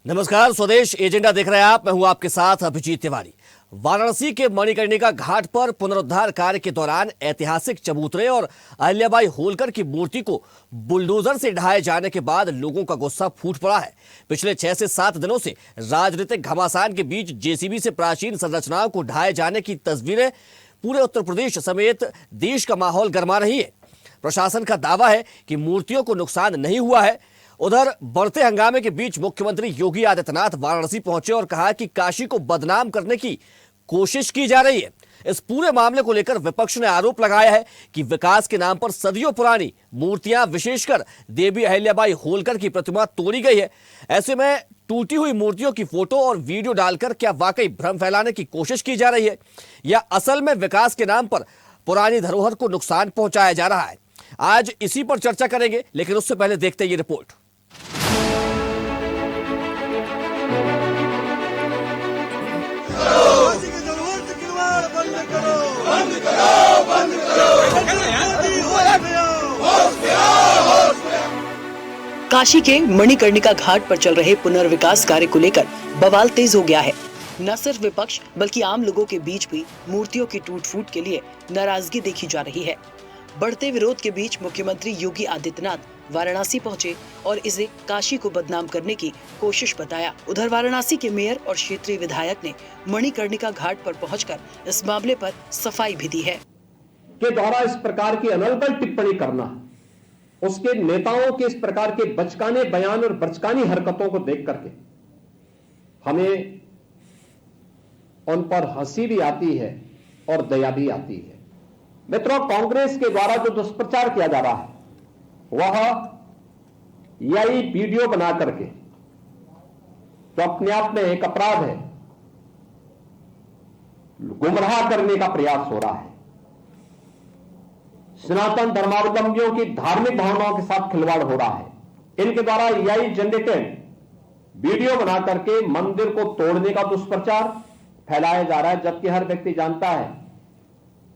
नमस्कार, स्वदेश एजेंडा देख रहे हैं आप। मैं हूं आपके साथ अभिजीत तिवारी। वाराणसी के मणिकर्णिका घाट पर पुनरुद्धार कार्य के दौरान ऐतिहासिक चबूतरे और अहिल्याबाई होलकर की मूर्ति को बुलडोजर से ढहाए जाने के बाद लोगों का गुस्सा फूट पड़ा है। पिछले 6 से 7 दिनों से राजनीतिक घमासान के बीच जेसीबी से प्राचीन संरचनाओं को ढहाए जाने की तस्वीरें पूरे उत्तर प्रदेश समेत देश का माहौल गरमा रही है। प्रशासन का दावा है कि मूर्तियों को नुकसान नहीं हुआ है। उधर बढ़ते हंगामे के बीच मुख्यमंत्री योगी आदित्यनाथ वाराणसी पहुंचे और कहा कि काशी को बदनाम करने की कोशिश की जा रही है। इस पूरे मामले को लेकर विपक्ष ने आरोप लगाया है कि विकास के नाम पर सदियों पुरानी मूर्तियां, विशेषकर देवी अहिल्याबाई होलकर की प्रतिमा तोड़ी गई है। ऐसे में टूटी हुई मूर्तियों की फोटो और वीडियो डालकर क्या वाकई भ्रम फैलाने की कोशिश की जा रही है या असल में विकास के नाम पर पुरानी धरोहर को नुकसान पहुंचाया जा रहा है? आज इसी पर चर्चा करेंगे, लेकिन उससे पहले देखते हैं ये रिपोर्ट। काशी के मणिकर्णिका घाट पर चल रहे पुनर्विकास कार्य को लेकर बवाल तेज हो गया है। न सिर्फ विपक्ष बल्कि आम लोगों के बीच भी मूर्तियों की टूट-फूट के लिए नाराजगी देखी जा रही है। बढ़ते विरोध के बीच मुख्यमंत्री योगी आदित्यनाथ वाराणसी पहुंचे और इसे काशी को बदनाम करने की कोशिश बताया। उधर वाराणसी के मेयर और क्षेत्रीय विधायक ने मणिकर्णिका घाट पर पहुंचकर इस मामले पर सफाई भी दी है। के द्वारा इस प्रकार की अनर्गल टिप्पणी करना, उसके नेताओं के इस प्रकार के बचकाने बयान और बचकानी हरकतों को देख करके हमें उन पर हंसी भी आती है और दया भी आती है। मित्रों, कांग्रेस के द्वारा जो दुष्प्रचार किया जा रहा है वह यही वीडियो बना करके, जो अपने आप में एक अपराध है, गुमराह करने का प्रयास हो रहा है। सनातन धर्मावलंबियों की धार्मिक भावनाओं के साथ खिलवाड़ हो रहा है। इनके द्वारा यही जनरेटेड वीडियो बना करके मंदिर को तोड़ने का दुष्प्रचार फैलाया जा रहा है, जबकि हर व्यक्ति जानता है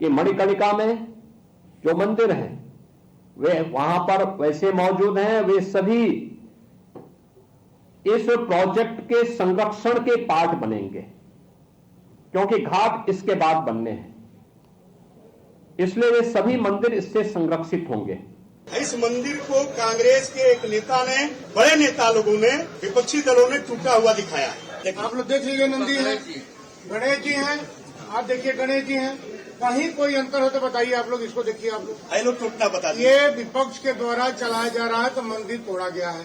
कि मणिकर्णिका में जो मंदिर हैं वे वहां पर वैसे मौजूद हैं, वे सभी इस प्रोजेक्ट के संरक्षण के पार्ट बनेंगे, क्योंकि घाट इसके बाद बनने हैं, इसलिए वे सभी मंदिर इससे संरक्षित होंगे। इस मंदिर को कांग्रेस के एक नेता ने, बड़े नेता लोगों ने, विपक्षी दलों ने टूटा हुआ दिखाया है। आप लोग देख लीजिए, नंदी है, गणेश जी हैं, आप देखिए गणेश जी हैं, कहीं कोई अंतर हो तो बताइए। आप लोग इसको देखिए, आप लोग टूटना बता दीजिए। ये विपक्ष के द्वारा चलाया जा रहा है तो मंदिर तोड़ा गया है।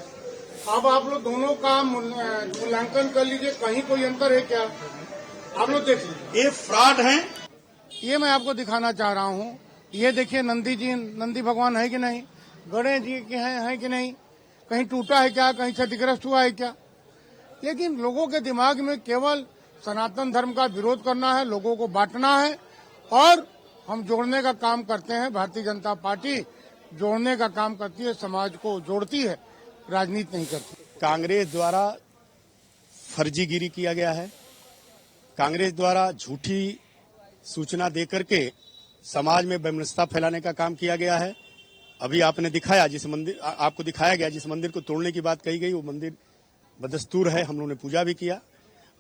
अब आप लोग दोनों का मूल्यांकन कर लीजिए, कहीं कोई अंतर है क्या? आप लोग देख लीजिए, ये फ्रॉड है। ये मैं आपको दिखाना चाह रहा हूँ। ये देखिए, नंदी जी, नंदी भगवान है कि नहीं, गणेश जी के हैं कि नहीं, कहीं टूटा है क्या, कहीं क्षतिग्रस्त हुआ है क्या? लेकिन लोगों के दिमाग में केवल सनातन धर्म का विरोध करना है, लोगों को बांटना है, और हम जोड़ने का काम करते हैं। भारतीय जनता पार्टी जोड़ने का काम करती है, समाज को जोड़ती है, राजनीति नहीं करती। कांग्रेस द्वारा फर्जीगिरी किया गया है। कांग्रेस द्वारा झूठी सूचना देकर के समाज में वैमनस्यता फैलाने का काम किया गया है। अभी आपने दिखाया, जिस मंदिर आपको दिखाया गया, जिस मंदिर को तोड़ने की बात कही गई, वो मंदिर बदस्तूर है। हम लोगों ने पूजा भी किया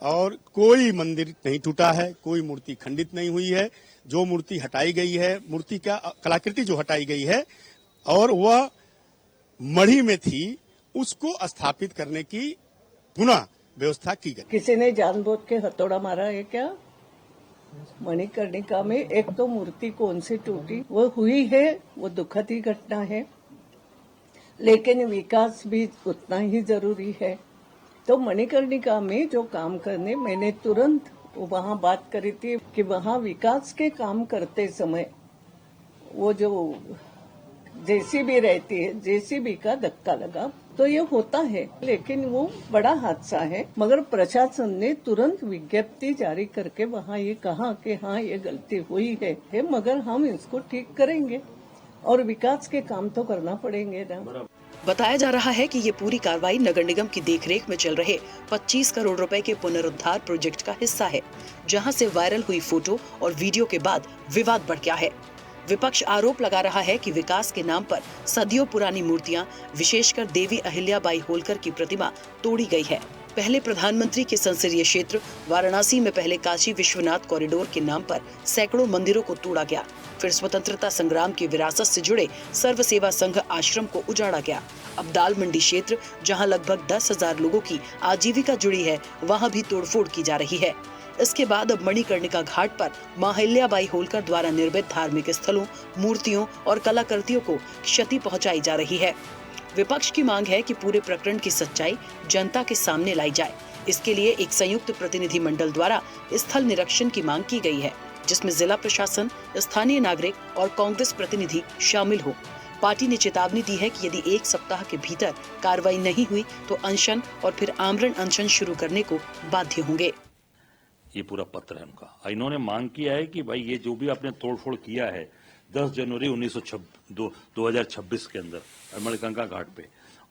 और कोई मंदिर नहीं टूटा है, कोई मूर्ति खंडित नहीं हुई है। जो मूर्ति हटाई गई है, मूर्ति का कलाकृति जो हटाई गई है और वह मढ़ी में थी, उसको स्थापित करने की पुनः व्यवस्था की गई। किसी ने जानबूझ के हथौड़ा मारा है क्या? मणिकर्णिका में एक तो मूर्ति कौन सी टूटी, वो हुई है, वो दुखद ही घटना है, लेकिन विकास भी उतना ही जरूरी है। तो मणिकर्णिका में जो काम करने, मैंने तुरंत वहाँ बात करी थी कि वहाँ विकास के काम करते समय वो जो जेसीबी रहती है, जेसीबी का धक्का लगा तो ये होता है, लेकिन वो बड़ा हादसा है। मगर प्रशासन ने तुरंत विज्ञप्ति जारी करके वहाँ ये कहा कि हाँ, ये गलती हुई है, मगर हम इसको ठीक करेंगे और विकास के काम तो करना पड़ेंगे ना। बताया जा रहा है कि ये पूरी कार्रवाई नगर निगम की देखरेख में चल रहे 25 करोड़ रुपए के पुनरुद्धार प्रोजेक्ट का हिस्सा है, जहां से वायरल हुई फोटो और वीडियो के बाद विवाद बढ़ गया है। विपक्ष आरोप लगा रहा है कि विकास के नाम पर सदियों पुरानी मूर्तियां, विशेषकर देवी अहिल्याबाई होलकर की प्रतिमा तोड़ी गई है। पहले प्रधानमंत्री के संसदीय क्षेत्र वाराणसी में पहले काशी विश्वनाथ कॉरिडोर के नाम पर सैकड़ों मंदिरों को तोड़ा गया। फिर स्वतंत्रता संग्राम की विरासत से जुड़े सर्व सेवा संघ आश्रम को उजाड़ा गया। अब दाल मंडी क्षेत्र, जहां लगभग 10,000 लोगों की आजीविका जुड़ी है, वहां भी तोड़फोड़ की जा रही है। इसके बाद अब मणिकर्णिका घाट पर मां अहिल्याबाई होलकर द्वारा निर्मित धार्मिक स्थलों, मूर्तियों और कलाकृतियों को क्षति पहुंचाई जा रही है। विपक्ष की मांग है कि पूरे प्रकरण की सच्चाई जनता के सामने लाई जाए। इसके लिए एक संयुक्त प्रतिनिधि मंडल द्वारा स्थल निरीक्षण की मांग की गई है, जिसमें जिला प्रशासन, स्थानीय नागरिक और कांग्रेस प्रतिनिधि शामिल हो। पार्टी ने चेतावनी दी है कि यदि 1 सप्ताह के भीतर कार्रवाई नहीं हुई तो अनशन और फिर आमरण अनशन शुरू करने को बाध्य होंगे। ये पूरा पत्र है उनका। इन्होंने मांग किया है कि भाई ये जो भी आपने तोड़फोड़ किया है 10 जनवरी 2026 के अंदर मणिकर्णिका घाट पे,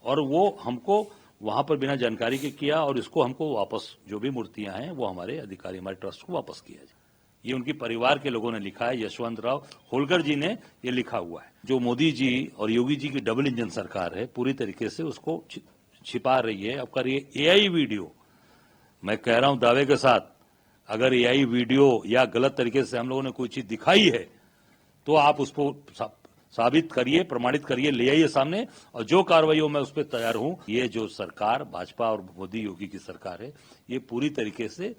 और वो हमको वहां पर बिना जानकारी के किया, और इसको हमको वापस जो भी मूर्तियां हैं वो हमारे अधिकारी, हमारे ट्रस्ट को वापस किया जाए। ये उनकी परिवार के लोगों ने लिखा है, यशवंतराव होलकर जी ने ये लिखा हुआ है। जो मोदी जी और योगी जी की डबल इंजन सरकार है, पूरी तरीके से उसको छिपा रही है। अब करिए एआई वीडियो, मैं कह रहा हूं दावे के साथ, अगर एआई वीडियो या गलत तरीके से हम लोगों ने कोई चीज दिखाई है तो आप उसको साबित करिए, प्रमाणित करिए, ले आइए सामने, और जो कार्रवाई हो मैं उस पर तैयार हूं। ये जो सरकार भाजपा और मोदी योगी की सरकार है, ये पूरी तरीके से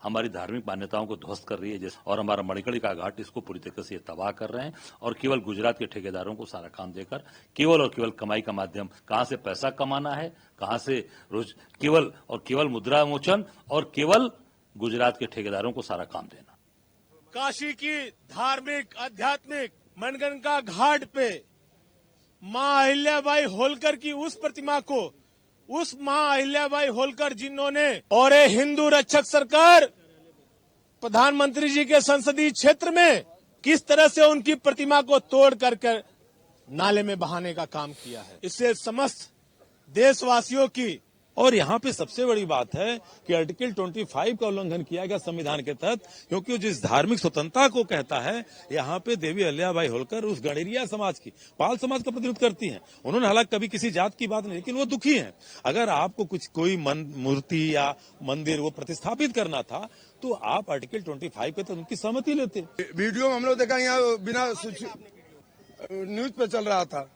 हमारी धार्मिक मान्यताओं को ध्वस्त कर रही है, और हमारा मणिकर्णिका घाट इसको पूरी तरीके से तबाह कर रहे हैं। और केवल गुजरात के ठेकेदारों को सारा काम देकर केवल और केवल कमाई का माध्यम, कहां से पैसा कमाना है, कहां से रोज, केवल और केवल मुद्रा मोचन और केवल गुजरात के ठेकेदारों को सारा काम देना। काशी की धार्मिक आध्यात्मिक मणिकर्णिका घाट पे मां अहिल्याबाई होलकर की उस प्रतिमा को, उस मां अहिल्याबाई होलकर जिन्होंने, और ये हिंदू रक्षक सरकार प्रधानमंत्री जी के संसदीय क्षेत्र में किस तरह से उनकी प्रतिमा को तोड़ कर नाले में बहाने का काम किया है, इससे समस्त देशवासियों की। और यहाँ पे सबसे बड़ी बात है कि आर्टिकल 25 का उल्लंघन किया गया संविधान के तहत, क्योंकि जिस धार्मिक स्वतंत्रता को कहता है, यहाँ पे देवी अहिल्याबाई होलकर उस गणेरिया समाज की, पाल समाज का प्रतिनिधित्व करती हैं। उन्होंने हालांकि कभी किसी जात की बात नहीं, लेकिन वो दुखी हैं। अगर आपको कोई मूर्ति या मंदिर वो प्रतिस्थापित करना था तो आप आर्टिकल 25 के तहत उनकी सहमति लेते। वीडियो में हम लोग देखा, यहाँ बिना न्यूज पे चल रहा था।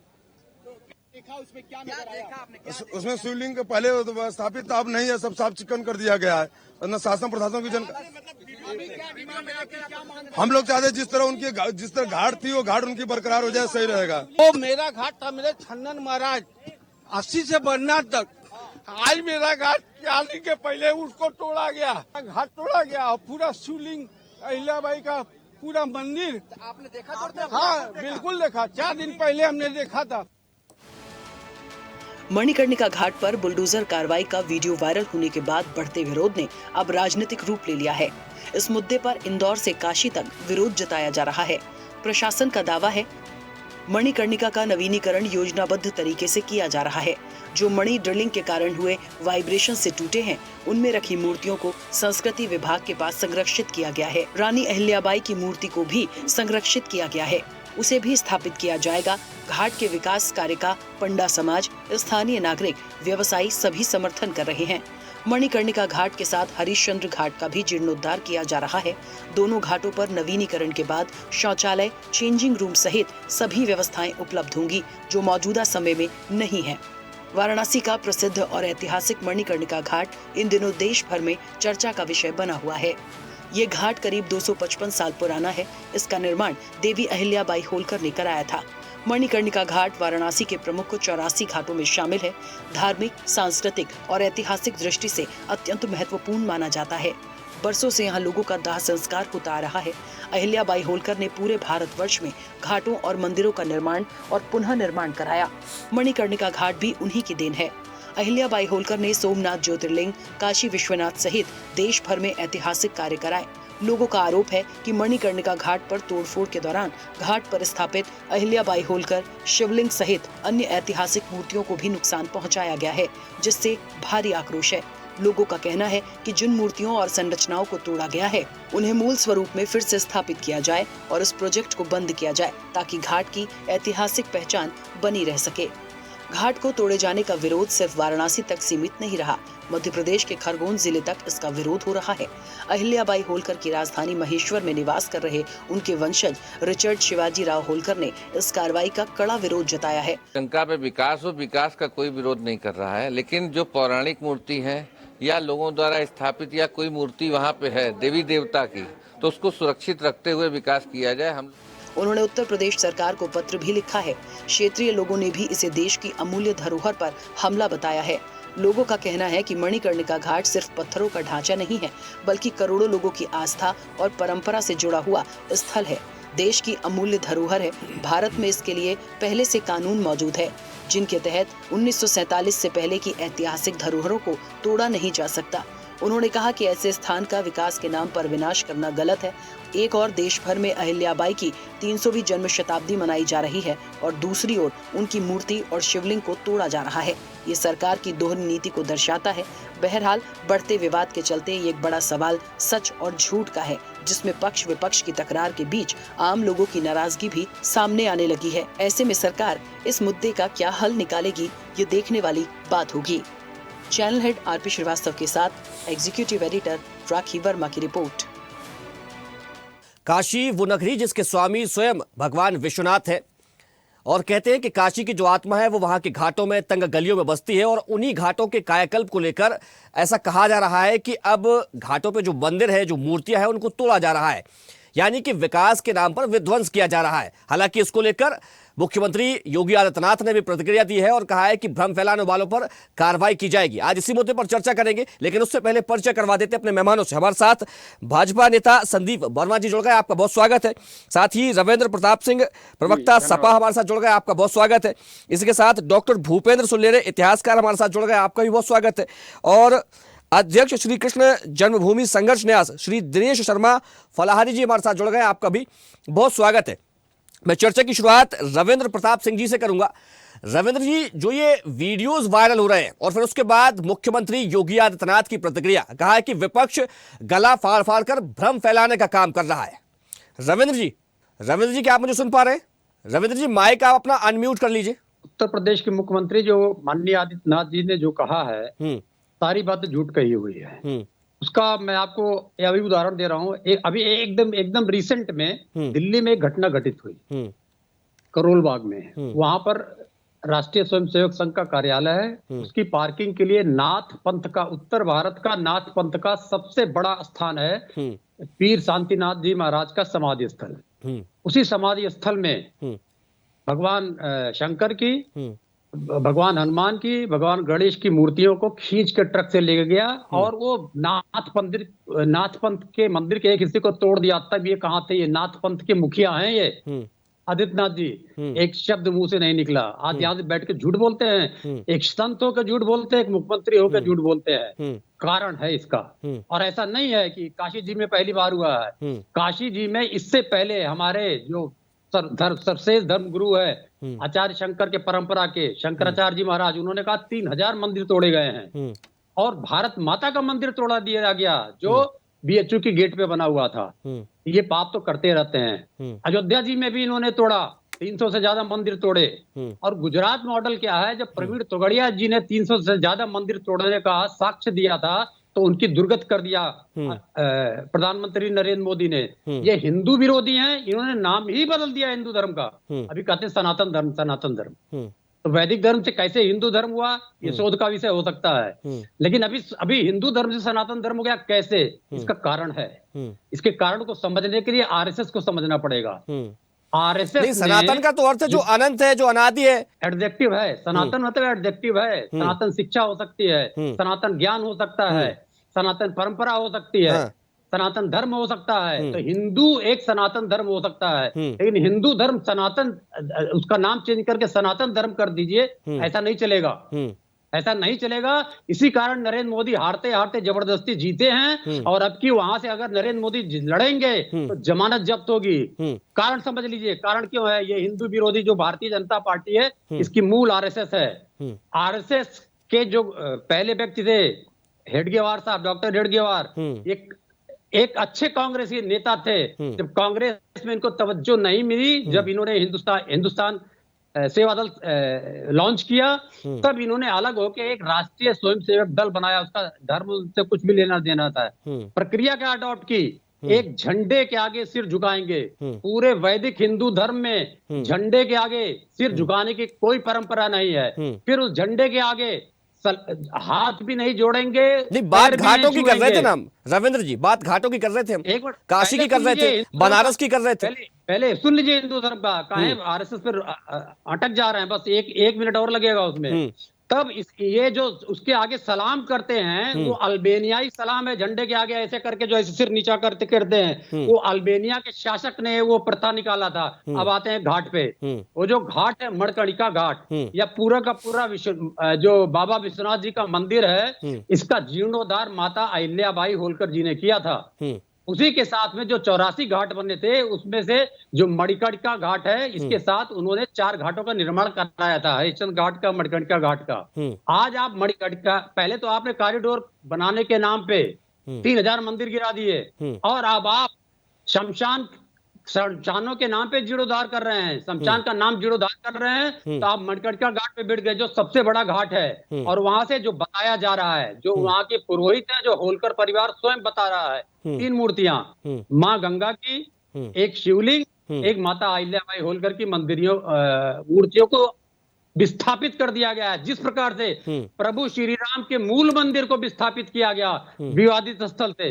उसमें क्या देखा आपने? उसमें शिवलिंग के पहले स्थापित था, अब नहीं है, सब साफ चिकन कर दिया गया है। न शासन प्रशासन की हम लोग चाहते जिस तरह घाट थी वो घाट उनकी बरकरार हो जाए, सही रहेगा। वो मेरा घाट था, मेरे छन्नन महाराज 80 से बरनाथ तक। आज मेरा घाट आने के पहले उसको तोड़ा गया, घाट तोड़ा गया, और पूरा शिवलिंग अहिल्याबाई का पूरा मंदिर आपने देखा? हाँ बिल्कुल देखा, 4 दिन पहले हमने देखा था। मणिकर्णिका घाट पर बुलडोजर कार्रवाई का वीडियो वायरल होने के बाद बढ़ते विरोध ने अब राजनीतिक रूप ले लिया है। इस मुद्दे पर इंदौर से काशी तक विरोध जताया जा रहा है। प्रशासन का दावा है मणिकर्णिका का नवीनीकरण योजनाबद्ध तरीके से किया जा रहा है। जो मणि ड्रिलिंग के कारण हुए वाइब्रेशन से टूटे हैं, उनमें रखी मूर्तियों को संस्कृति विभाग के पास संरक्षित किया गया है। रानी अहिल्याबाई की मूर्ति को भी संरक्षित किया गया है, उसे भी स्थापित किया जाएगा। घाट के विकास कार्य का पंडा समाज, स्थानीय नागरिक, व्यवसायी सभी समर्थन कर रहे हैं। मणिकर्णिका घाट के साथ हरिश्चंद्र घाट का भी जीर्णोद्धार किया जा रहा है। दोनों घाटों पर नवीनीकरण के बाद शौचालय, चेंजिंग रूम सहित सभी व्यवस्थाएं उपलब्ध होंगी, जो मौजूदा समय में नहीं है। वाराणसी का प्रसिद्ध और ऐतिहासिक मणिकर्णिका घाट इन दिनों देश भर में चर्चा का विषय बना हुआ है। ये घाट करीब 255 साल पुराना है। इसका निर्माण देवी अहिल्याबाई होलकर ने कराया था। मणिकर्णिका घाट वाराणसी के प्रमुख 84 घाटों में शामिल है। धार्मिक, सांस्कृतिक और ऐतिहासिक दृष्टि से अत्यंत महत्वपूर्ण माना जाता है। बरसों से यहाँ लोगों का दाह संस्कार होता आ रहा है। अहिल्याबाई होलकर ने पूरे भारतवर्ष में घाटों और मंदिरों का निर्माण और पुनः निर्माण कराया। मणिकर्णिका घाट भी उन्हीं की देन है। अहिल्याबाई होलकर ने सोमनाथ ज्योतिर्लिंग, काशी विश्वनाथ सहित देश भर में ऐतिहासिक कार्य कराए। लोगों का आरोप है कि मणिकर्णिका घाट पर तोड़फोड़ के दौरान घाट पर स्थापित अहिल्याबाई होलकर शिवलिंग सहित अन्य ऐतिहासिक मूर्तियों को भी नुकसान पहुंचाया गया है, जिससे भारी आक्रोश है। लोगों का कहना है कि जिन मूर्तियों और संरचनाओं को तोड़ा गया है, उन्हें मूल स्वरूप में फिर से स्थापित किया जाए और इस प्रोजेक्ट को बंद किया जाए, ताकि घाट की ऐतिहासिक पहचान बनी रह सके। घाट को तोड़े जाने का विरोध सिर्फ वाराणसी तक सीमित नहीं रहा, मध्य प्रदेश के खरगोन जिले तक इसका विरोध हो रहा है। अहिल्याबाई होलकर की राजधानी महेश्वर में निवास कर रहे उनके वंशज रिचर्ड शिवाजी राव होलकर ने इस कार्रवाई का कड़ा विरोध जताया है। शंका पे विकास हो, विकास का कोई विरोध नहीं कर रहा है, लेकिन जो पौराणिक मूर्ति है या लोगों द्वारा स्थापित या कोई मूर्ति वहाँ पे है देवी देवता की, तो उसको सुरक्षित रखते हुए विकास किया जाए। हम उन्होंने उत्तर प्रदेश सरकार को पत्र भी लिखा है। क्षेत्रीय लोगों ने भी इसे देश की अमूल्य धरोहर पर हमला बताया है। लोगों का कहना है कि मणिकर्णिका घाट सिर्फ पत्थरों का ढांचा नहीं है, बल्कि करोड़ों लोगों की आस्था और परंपरा से जुड़ा हुआ स्थल है। देश की अमूल्य धरोहर है। भारत में इसके लिए पहले से कानून मौजूद है, जिनके तहत 1947 से पहले की ऐतिहासिक धरोहरों को तोड़ा नहीं जा सकता। उन्होंने कहा कि ऐसे स्थान का विकास के नाम पर विनाश करना गलत है। एक और देश भर में अहिल्याबाई की 300वीं जन्म शताब्दी मनाई जा रही है और दूसरी ओर उनकी मूर्ति और शिवलिंग को तोड़ा जा रहा है। ये सरकार की दोहरी नीति को दर्शाता है। बहरहाल बढ़ते विवाद के चलते ये एक बड़ा सवाल सच और झूठ का है, जिसमें पक्ष विपक्ष की तकरार के बीच आम लोगों की नाराजगी भी सामने आने लगी है। ऐसे में सरकार इस मुद्दे का क्या हल निकालेगी, ये देखने वाली बात होगी। चैनल हेड आरपी श्रीवास्तव के साथ एग्जीक्यूटिव एडिटर राखी वर्मा की रिपोर्ट। काशी वो नगरी जिसके स्वामी स्वयं भगवान विश्वनाथ है और कहते हैं कि काशी की जो आत्मा है वो वहां के घाटों में तंग गलियों में बसती है। और उन्हीं घाटों के कायाकल्प को लेकर ऐसा कहा जा रहा है कि अब घाटों पे जो मंदिर है, जो मूर्तियां हैं, उनको तोड़ा जा रहा है, यानी कि विकास के नाम पर विध्वंस किया जा रहा है। हालांकि इसको लेकर मुख्यमंत्री योगी आदित्यनाथ ने भी प्रतिक्रिया दी है और कहा है कि भ्रम फैलाने वालों पर कार्रवाई की जाएगी। आज इसी मुद्दे पर चर्चा करेंगे, लेकिन उससे पहले परिचय करवा देते अपने मेहमानों से। हमारे साथ भाजपा नेता संदीप वर्मा जी जुड़ गए, आपका बहुत स्वागत है। साथ ही रविंद्र प्रताप सिंह प्रवक्ता सपा हमारे साथ जुड़ गए, आपका बहुत स्वागत है। इसके साथ डॉक्टर भूपेंद्र सुल्लेरे इतिहासकार हमारे साथ जुड़ गए, आपका भी बहुत स्वागत है। और अध्यक्ष श्री कृष्ण जन्मभूमि संघर्ष न्यास श्री दिनेश शर्मा फलाहारी जी हमारे साथ जुड़ गए, आपका भी बहुत स्वागत है। मैं चर्चा की शुरुआत रविंद्र प्रताप सिंह जी से करूंगा। रविंद्र जी, जो ये वीडियोस वायरल हो रहे हैं और फिर उसके बाद मुख्यमंत्री योगी आदित्यनाथ की प्रतिक्रिया, कहा है कि विपक्ष गला फाड़ फाड़ कर भ्रम फैलाने का काम कर रहा है। रविंद्र जी क्या आप मुझे सुन पा रहे हैं? रविंद्र जी, माइक आप अपना अनम्यूट कर लीजिए। उत्तर प्रदेश के मुख्यमंत्री जो माननीय आदित्यनाथ जी ने जो कहा है, सारी बातें झूठ कही हुई है। उसका मैं आपको अभी उदाहरण दे रहा हूँ। अभी एकदम रिसेंट में दिल्ली में एक घटना घटित हुई करोल बाग में। वहां पर राष्ट्रीय स्वयंसेवक संघ का कार्यालय है। उसकी पार्किंग के लिए नाथ पंथ का, उत्तर भारत का नाथ पंथ का सबसे बड़ा स्थान है पीर शांतिनाथ जी महाराज का समाधि स्थल। उसी समाधि स्थल में भगवान शंकर की, भगवान हनुमान की, भगवान गणेश की मूर्तियों को खींच के ट्रक से ले गया और वो नाथ पंथ के मंदिर के एक हिस्से को तोड़ दिया। तब ये कहाँ थे? ये नाथ पंथ के मुखिया हैं ये आदित्यनाथ जी। एक शब्द मुंह से नहीं निकला। आज यहाँ से बैठ के झूठ बोलते हैं, एक संत होकर झूठ बोलते हैं, एक मुख्यमंत्री होकर झूठ बोलते हैं। कारण है इसका। और ऐसा नहीं है कि काशी जी में पहली बार हुआ है। काशी जी में इससे पहले हमारे जो सर्वश्रेष्ठ धर्म गुरु है आचार्य शंकर के परंपरा के शंकराचार्य जी महाराज, उन्होंने कहा 3000 मंदिर तोड़े गए हैं और भारत माता का मंदिर तोड़ा दिया गया जो BHU की गेट पे बना हुआ था। ये पाप तो करते रहते हैं। अयोध्या जी में भी इन्होंने तोड़ा, 300 से ज्यादा मंदिर तोड़े। और गुजरात मॉडल क्या है, जब प्रवीण तोगड़िया जी ने 300 से ज्यादा मंदिर तोड़ने का साक्ष्य दिया था तो उनकी दुर्गत कर दिया प्रधानमंत्री नरेंद्र मोदी ने। ये हिंदू विरोधी हैं, इन्होंने नाम ही बदल दिया हिंदू धर्म का। अभी कहते हैं सनातन धर्म। तो वैदिक धर्म से कैसे हिंदू धर्म हुआ, ये शोध का विषय हो सकता है। लेकिन अभी हिंदू धर्म से सनातन धर्म हो गया कैसे? इसका कारण है। इसके कारण को समझने के लिए RSS को समझना पड़ेगा। RSS सनातन का तो अर्थ है जो अनंत है, जो अनादि है। एडजेक्टिव है सनातन, मतलब एडजेक्टिव है। सनातन शिक्षा हो सकती है, सनातन ज्ञान हो सकता है, सनातन परंपरा हो सकती है, सनातन धर्म हो सकता है। तो हिंदू एक सनातन धर्म हो सकता है, लेकिन हिंदू धर्म सनातन, उसका नाम चेंज करके सनातन धर्म कर दीजिए, ऐसा नहीं चलेगा। ऐसा नहीं चलेगा। इसी कारण नरेंद्र मोदी हारते हारते जबरदस्ती जीते हैं। और अब की वहां से अगर नरेंद्र मोदी लड़ेंगे तो जमानत जब्त होगी। कारण समझ लीजिए, कारण क्यों है? ये हिंदू विरोधी जो भारतीय जनता पार्टी है, इसकी मूल RSS है। RSS के जो पहले व्यक्ति थे हेडगेवार साहब, डॉक्टर हेडगेवार, एक अच्छे कांग्रेसी नेता थे। जब कांग्रेस में इनको तवज्जो नहीं मिली, जब इन्होंने हिंदुस्तान सेवा दल लॉन्च किया, तब इन्होंने अलग होकर एक राष्ट्रीय स्वयंसेवक दल बनाया। उसका धर्म से कुछ भी लेना देना था। प्रक्रिया क्या अडॉप्ट की, एक झंडे के आगे सिर झुकाएंगे। पूरे वैदिक हिंदू धर्म में झंडे के आगे सिर झुकाने की कोई परंपरा नहीं है। फिर उस झंडे के आगे हाथ भी नहीं जोड़ेंगे। नहीं, बात घाटों की कर रहे थे ना हम, रविंद्र जी, बात घाटों की कर रहे थे हम, एक मिनट, काशी की कर रहे थे, बनारस की कर रहे थे। पहले सुन लीजिए हिंदू धर्म का, काहे आरएसएस पर अटक जा रहे हैं। बस एक मिनट और लगेगा उसमें। तब ये जो उसके आगे सलाम करते हैं, वो अल्बेनियाई सलाम है। झंडे के आगे ऐसे करके जो ऐसे सिर नीचा करते हैं, वो अल्बेनिया के शासक ने वो प्रथा निकाला था। अब आते हैं घाट पे। वो जो घाट है मणिकर्णिका घाट, या पूरा का पूरा जो बाबा विश्वनाथ जी का मंदिर है, इसका जीर्णोद्धार माता अहिल्याबाई होलकर जी ने किया था। उसी के साथ में जो 84 घाट बने थे, उसमें से जो मणिकर्णिका घाट है, इसके साथ उन्होंने 4 घाटों का निर्माण कराया था, हरिश्चंद्र घाट का, मणिकर्णिका घाट का। आज आप मणिकर्णिका, पहले तो आपने कॉरिडोर बनाने के नाम पे 3000 मंदिर गिरा दिए, और अब आप शमशानों के नाम पे जीर्णोद्धार कर रहे हैं, शमशान का नाम जीर्णोद्धार कर रहे हैं। तो आप मणिकर्णिका घाट पे बैठ गए, जो सबसे बड़ा घाट है। और वहां से जो बताया जा रहा है, जो वहां के पुरोहित है, जो होलकर परिवार स्वयं बता रहा है, 3 मूर्तियां, माँ गंगा की, एक शिवलिंग, एक माता अहिल्याबाई होलकर की मूर्तियों को विस्थापित कर दिया गया है। जिस प्रकार से प्रभु श्री राम के मूल मंदिर को विस्थापित किया गया विवादित स्थल से,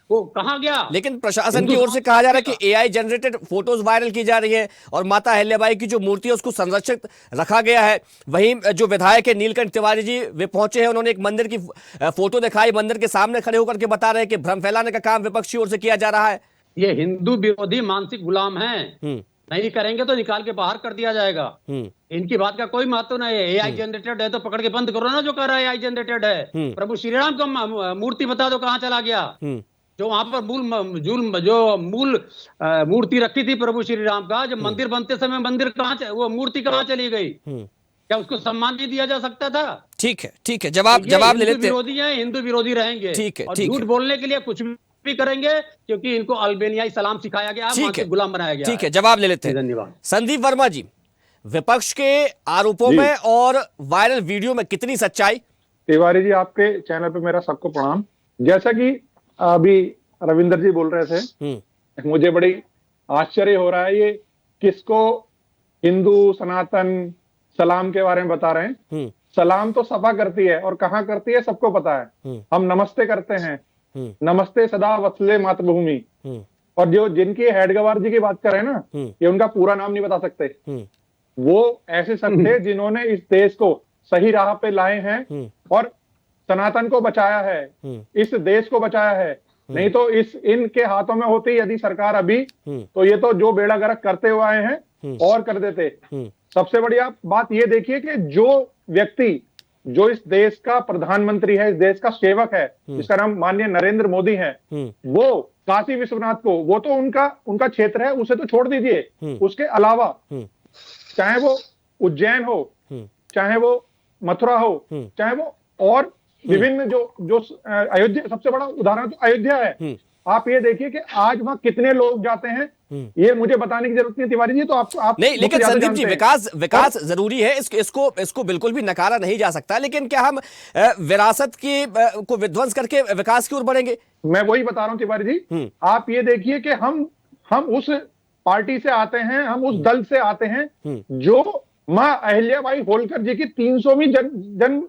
वो कहाँ गया? लेकिन प्रशासन की ओर से कहा जा रहा है कि एआई जनरेटेड फोटोज वायरल की जा रही है और माता अहिल्याबाई की जो मूर्ति है उसको संरक्षित रखा गया है। वहीं जो विधायक है नीलकंठ तिवारी जी, वे पहुंचे हैं, उन्होंने एक मंदिर की फोटो दिखाई, मंदिर के सामने खड़े होकर के बता रहे हैं कि भ्रम फैलाने का काम विपक्ष की ओर से किया जा रहा है। ये हिंदू विरोधी मानसिक गुलाम है, नहीं करेंगे तो निकाल के बाहर कर दिया जाएगा। इनकी बात का कोई महत्व नहीं है। एआई जनरेटेड है तो पकड़ के बंद करो ना, जो कह रहा है एआई जनरेटेड है। प्रभु श्री राम का मूर्ति बता दो कहाँ चला गया, जो वहां पर मूल मूर्ति रखी थी प्रभु श्री राम का, जब मंदिर बनते समय मंदिर वो मूर्ति कहाँ चली गई? क्या उसको सम्मान नहीं दिया जा सकता था? ठीक है, जवाब ले लेते हैं। विरोधी है, हिंदू विरोधी रहेंगे। ठीक है, झूठ बोलने के लिए कुछ भी करेंगे, क्योंकि इनको अल्बेनियाई सलाम सिखाया गया, मानसिक गुलाम बनाया गया। ठीक है, जवाब ले लेते हैं। धन्यवाद। संदीप वर्मा जी, विपक्ष के आरोपों में और वायरल वीडियो में कितनी सच्चाई? तिवारी जी, आपके चैनल पे मेरा सबको प्रणाम। जैसा कि अभी रविंद्र जी बोल रहे थे, मुझे बड़ी आश्चर्य हो रहा है, ये किसको हिंदू सनातन सलाम के बारे में बता रहे हैं। सलाम तो सपा करती है, और कहाँ करती है सबको पता है। हम नमस्ते करते हैं, नमस्ते सदा वत्सले मातृभूमि। और जो जिनकी हेडगवार जी की बात कर रहे हैं ना, ये उनका पूरा नाम नहीं बता सकते। वो ऐसे सब थे जिन्होंने इस देश को सही राह पे लाए हैं और सनातन को बचाया है, इस देश को बचाया है। नहीं तो इनके हाथों में होती यदि सरकार अभी, तो ये तो जो बेड़ा गर्क करते हुए आए हैं और कर देते। सबसे बड़ी आप बात ये देखिए कि जो व्यक्ति जो इस देश का प्रधानमंत्री है, इस देश का सेवक है, जिसका नाम माननीय नरेंद्र मोदी है, वो काशी विश्वनाथ को, वो तो उनका क्षेत्र है, उसे तो छोड़ दीजिए। उसके अलावा चाहे वो उज्जैन हो, चाहे वो मथुरा हो, चाहे वो और विभिन्न जो अयोध्या, सबसे बड़ा उदाहरण तो अयोध्या है। आप ये देखिए कि आज वहां कितने लोग जाते हैं, ये मुझे बताने की जरूरत नहीं तिवारी जी, तो आप नहीं, लेकिन संदीप जी, विकास जरूरी है, इसको बिल्कुल भी नकारा नहीं जा सकता। लेकिन क्या हम विरासत को विध्वंस करके विकास की ओर बढ़ेंगे? मैं वही बता रहा हूं तिवारी जी। आप ये देखिए कि हम उस पार्टी से आते हैं, हम उस दल से आते हैं जो मां अहिल्याबाई होलकर जी की 300वीं जन्म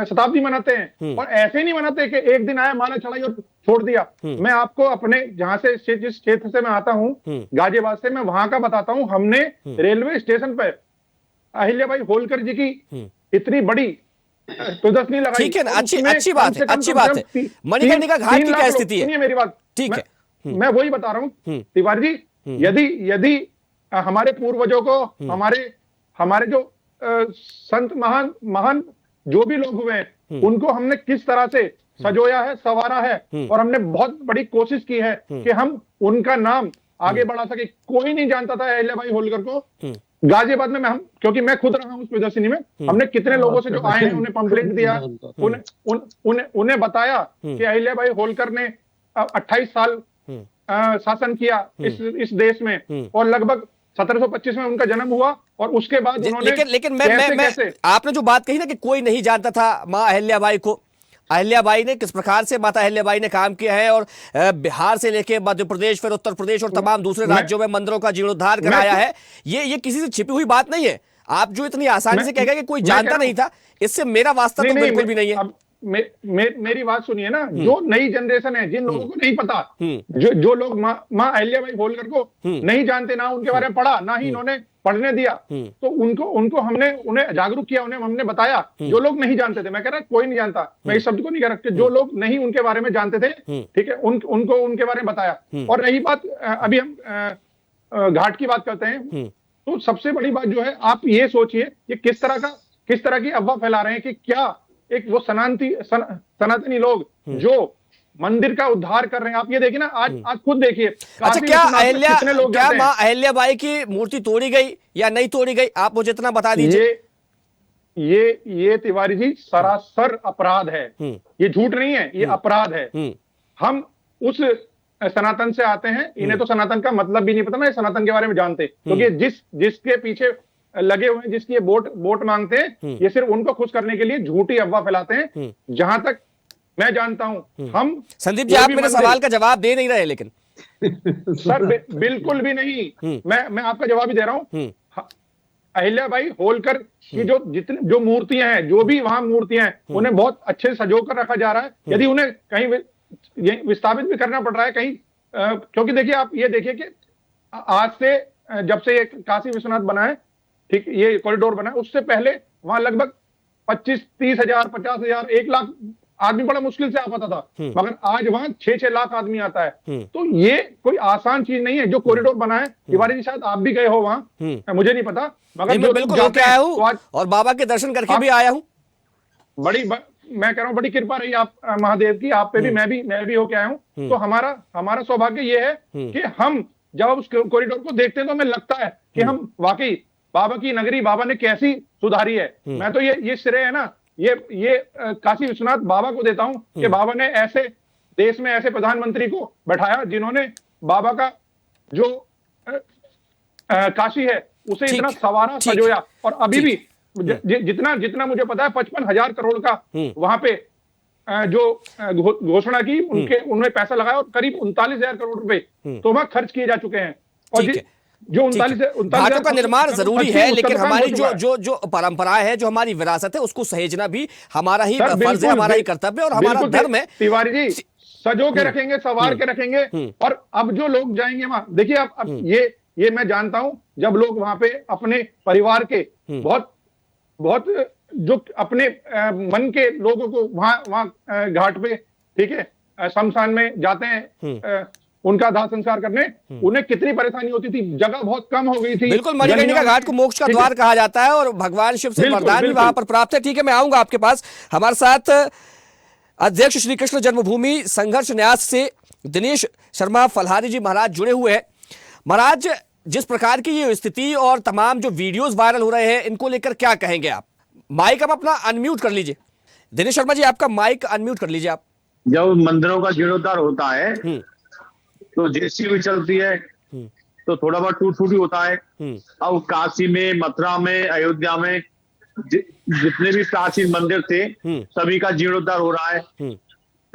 शताब्दी मनाते हैं। और ऐसे नहीं मनाते कि एक दिन आया, माला चढ़ाई और छोड़ दिया। मैं आपको अपने जहां से, जिस क्षेत्र से मैं आता हूं, गाजियाबाद से, मैं वहां का बताता हूं। हमने रेलवे स्टेशन पर अहिल्याबाई होलकर जी की इतनी बड़ी प्रदर्शनी लगाई। ठीक है ना, अच्छी बात है। मणिकर्णिका घाट की क्या स्थिति है? मेरी बात, ठीक है, मैं वही बता रहा हूँ तिवारी जी। यदि हमारे पूर्वजों को, हमारे जो संत महान जो भी लोग हुए हैं, उनको हमने किस तरह से सजोया है, संवारा है, और हमने बहुत बड़ी कोशिश की है कि हम उनका नाम आगे बढ़ा सके। कोई नहीं जानता था अहिल्याबाई होलकर को। गाजियाबाद में क्योंकि मैं खुद रहा हूं उस प्रदर्शनी में, हमने कितने लोगों से जो आए हैं उन्हें पंपलेट दिया, उन्हें बताया कि अहिल्याबाई होलकर ने 28 साल शासन किया इस देश में, और लगभग 1725 में उनका जन्म हुआ और उसके बाद उन्होंने लेकिन कैसे आपने जो बात कही ना कि कोई नहीं जानता था माँ अहिल्याबाई को, अहिल्याबाई ने किस प्रकार से माता अहिल्याबाई ने काम किया है और बिहार से लेके मध्य प्रदेश, फिर उत्तर प्रदेश और तमाम दूसरे राज्यों में मंदिरों का जीर्णोद्धार कराया है, ये किसी से छिपी हुई बात नहीं है। आप जो इतनी आसानी से कह गए कि कोई जानता नहीं था, इससे मेरा वास्ता तो बिल्कुल भी नहीं है। मेरी बात सुनिए ना, जो नई जनरेशन है, जिन लोगों को नहीं पता, जो लोग माँ अहिल्याबाई होलकर को नहीं जानते, ना उनके बारे में पढ़ा, ना ही इन्होंने पढ़ने दिया, तो उनको हमने उन्हें जागरूक किया, उन्हें हमने बताया। जो लोग नहीं जानते थे, मैं कह रहा कोई नहीं जानता, मैं इस शब्द को नहीं कह रहा, जो लोग नहीं उनके बारे में जानते थे, ठीक है, उनको उनके बारे में बताया। और रही बात, अभी हम घाट की बात करते हैं, तो सबसे बड़ी बात जो है, आप ये सोचिए ये किस तरह की अफवाह फैला रहे हैं कि क्या एक वो सनातनी लोग जो मंदिर का उद्धार कर रहे हैं। आप ये देखिए ना, आज खुद देखिए। अच्छा, क्या माँ अहिल्याबाई की मूर्ति तोड़ी गई या नहीं तोड़ी गई, आप मुझे इतना बता दीजिए। ये तिवारी जी सरासर अपराध है, ये झूठ नहीं है, ये अपराध है। हम उस सनातन से आते हैं, इन्हें तो सनातन का मतलब भी नहीं पता ना, सनातन के बारे में जानते, क्योंकि जिसके पीछे लगे हुए हैं, जिसकी ये वोट मांगते हैं, ये सिर्फ उनको खुश करने के लिए झूठी अफवाह फैलाते हैं। जहां तक मैं जानता हूं, हम संदीप जी, आप मेरे सवाल का जवाब दे नहीं रहे, लेकिन सर बिल्कुल भी नहीं, मैं आपका जवाब ही दे रहा हूं। अहिल्याबाई होलकर की जो मूर्तियां हैं, जो भी वहां मूर्तियां हैं, उन्हें बहुत अच्छे से सजोकर रखा जा रहा है। यदि उन्हें कहीं विस्थापित भी करना पड़ रहा है कहीं, क्योंकि देखिए, आप ये देखिए कि आज से जब से ये काशी विश्वनाथ बना है, ठीक, ये कॉरिडोर बना है, उससे पहले वहां लगभग 25-30 हजार, 50 हजार, 1 लाख आदमी बड़ा मुश्किल से आ पाता था, मगर आज वहां 6-6 लाख आदमी आता है। तो ये कोई आसान चीज नहीं है जो कॉरिडोर बना है। तिवारी जी, शायद आप भी गए हो वहां, मुझे नहीं पता, मगर मैं बिल्कुल होके आया हूं और बाबा के दर्शन करके भी आया हूं। मैं कह रहा हूं, बड़ी कृपा रही आप महादेव की, आप पे भी, मैं भी होके आया हूं। तो हमारा सौभाग्य ये है कि हम जब उस कॉरिडोर को देखते हैं तो हमें लगता है कि हम वाकई बाबा की नगरी, बाबा ने कैसी सुधारी है। मैं तो ये श्रेय है ना, ये काशी विश्वनाथ बाबा को देता हूं कि बाबा ने ऐसे देश में ऐसे प्रधानमंत्री को बैठाया जिन्होंने बाबा का जो काशी है उसे इतना सवारा, सजोया। और अभी भी जितना मुझे पता है, 55,000 करोड़ का वहां पे जो घोषणा की, उन्होंने पैसा लगाया और करीब 39,000 करोड़ रुपए तो वहां खर्च किए जा चुके हैं। और जो 39 घाटों का निर्माण जरूरी है, लेकिन हमारी जो परंपरा है, जो हमारी विरासत है, उसको सहेजना भी हमारा ही फर्ज है, हमारा ही कर्तव्य और हमारा धर्म है। तिवारी जी, सजो के रखेंगे, संवार के रखेंगे। और अब जो लोग जाएंगे वहां, देखिए अब ये मैं जानता हूं, जब लोग वहां पे अपने परिवार के बहुत जो अपने मन के लोगों को वहां घाट पे, ठीक है, शमशान में जाते हैं उनका दाह संस्कार करने, उन्हें कितनी परेशानी होती थी, जगह बहुत कम हो गई थी। बिल्कुल, मणिकर्णिका घाट को मोक्ष का द्वार कहा जाता है और भगवान शिव से वरदान भी वहां पर प्राप्त है। ठीक है, मैं आऊंगा आपके पास। हमारे साथ अध्यक्ष श्री कृष्ण जन्मभूमि संघर्ष न्यास से दिनेश शर्मा फलहारी जी महाराज जुड़े हुए हैं। महाराज, जिस प्रकार की ये स्थिति और तमाम जो वीडियोस वायरल हो रहे हैं, इनको लेकर क्या कहेंगे आप? माइक आप अपना अनम्यूट कर लीजिए। दिनेश शर्मा जी, आपका माइक अनम्यूट कर लीजिए आप। जब मंदिरों का जीर्णोद्धार होता है तो जेसीबी चलती है, तो थोड़ा बहुत टूट फूट होता है। अब काशी में, मथुरा में, अयोध्या में जितने भी प्राचीन मंदिर थे, सभी का जीर्णोद्धार हो रहा है।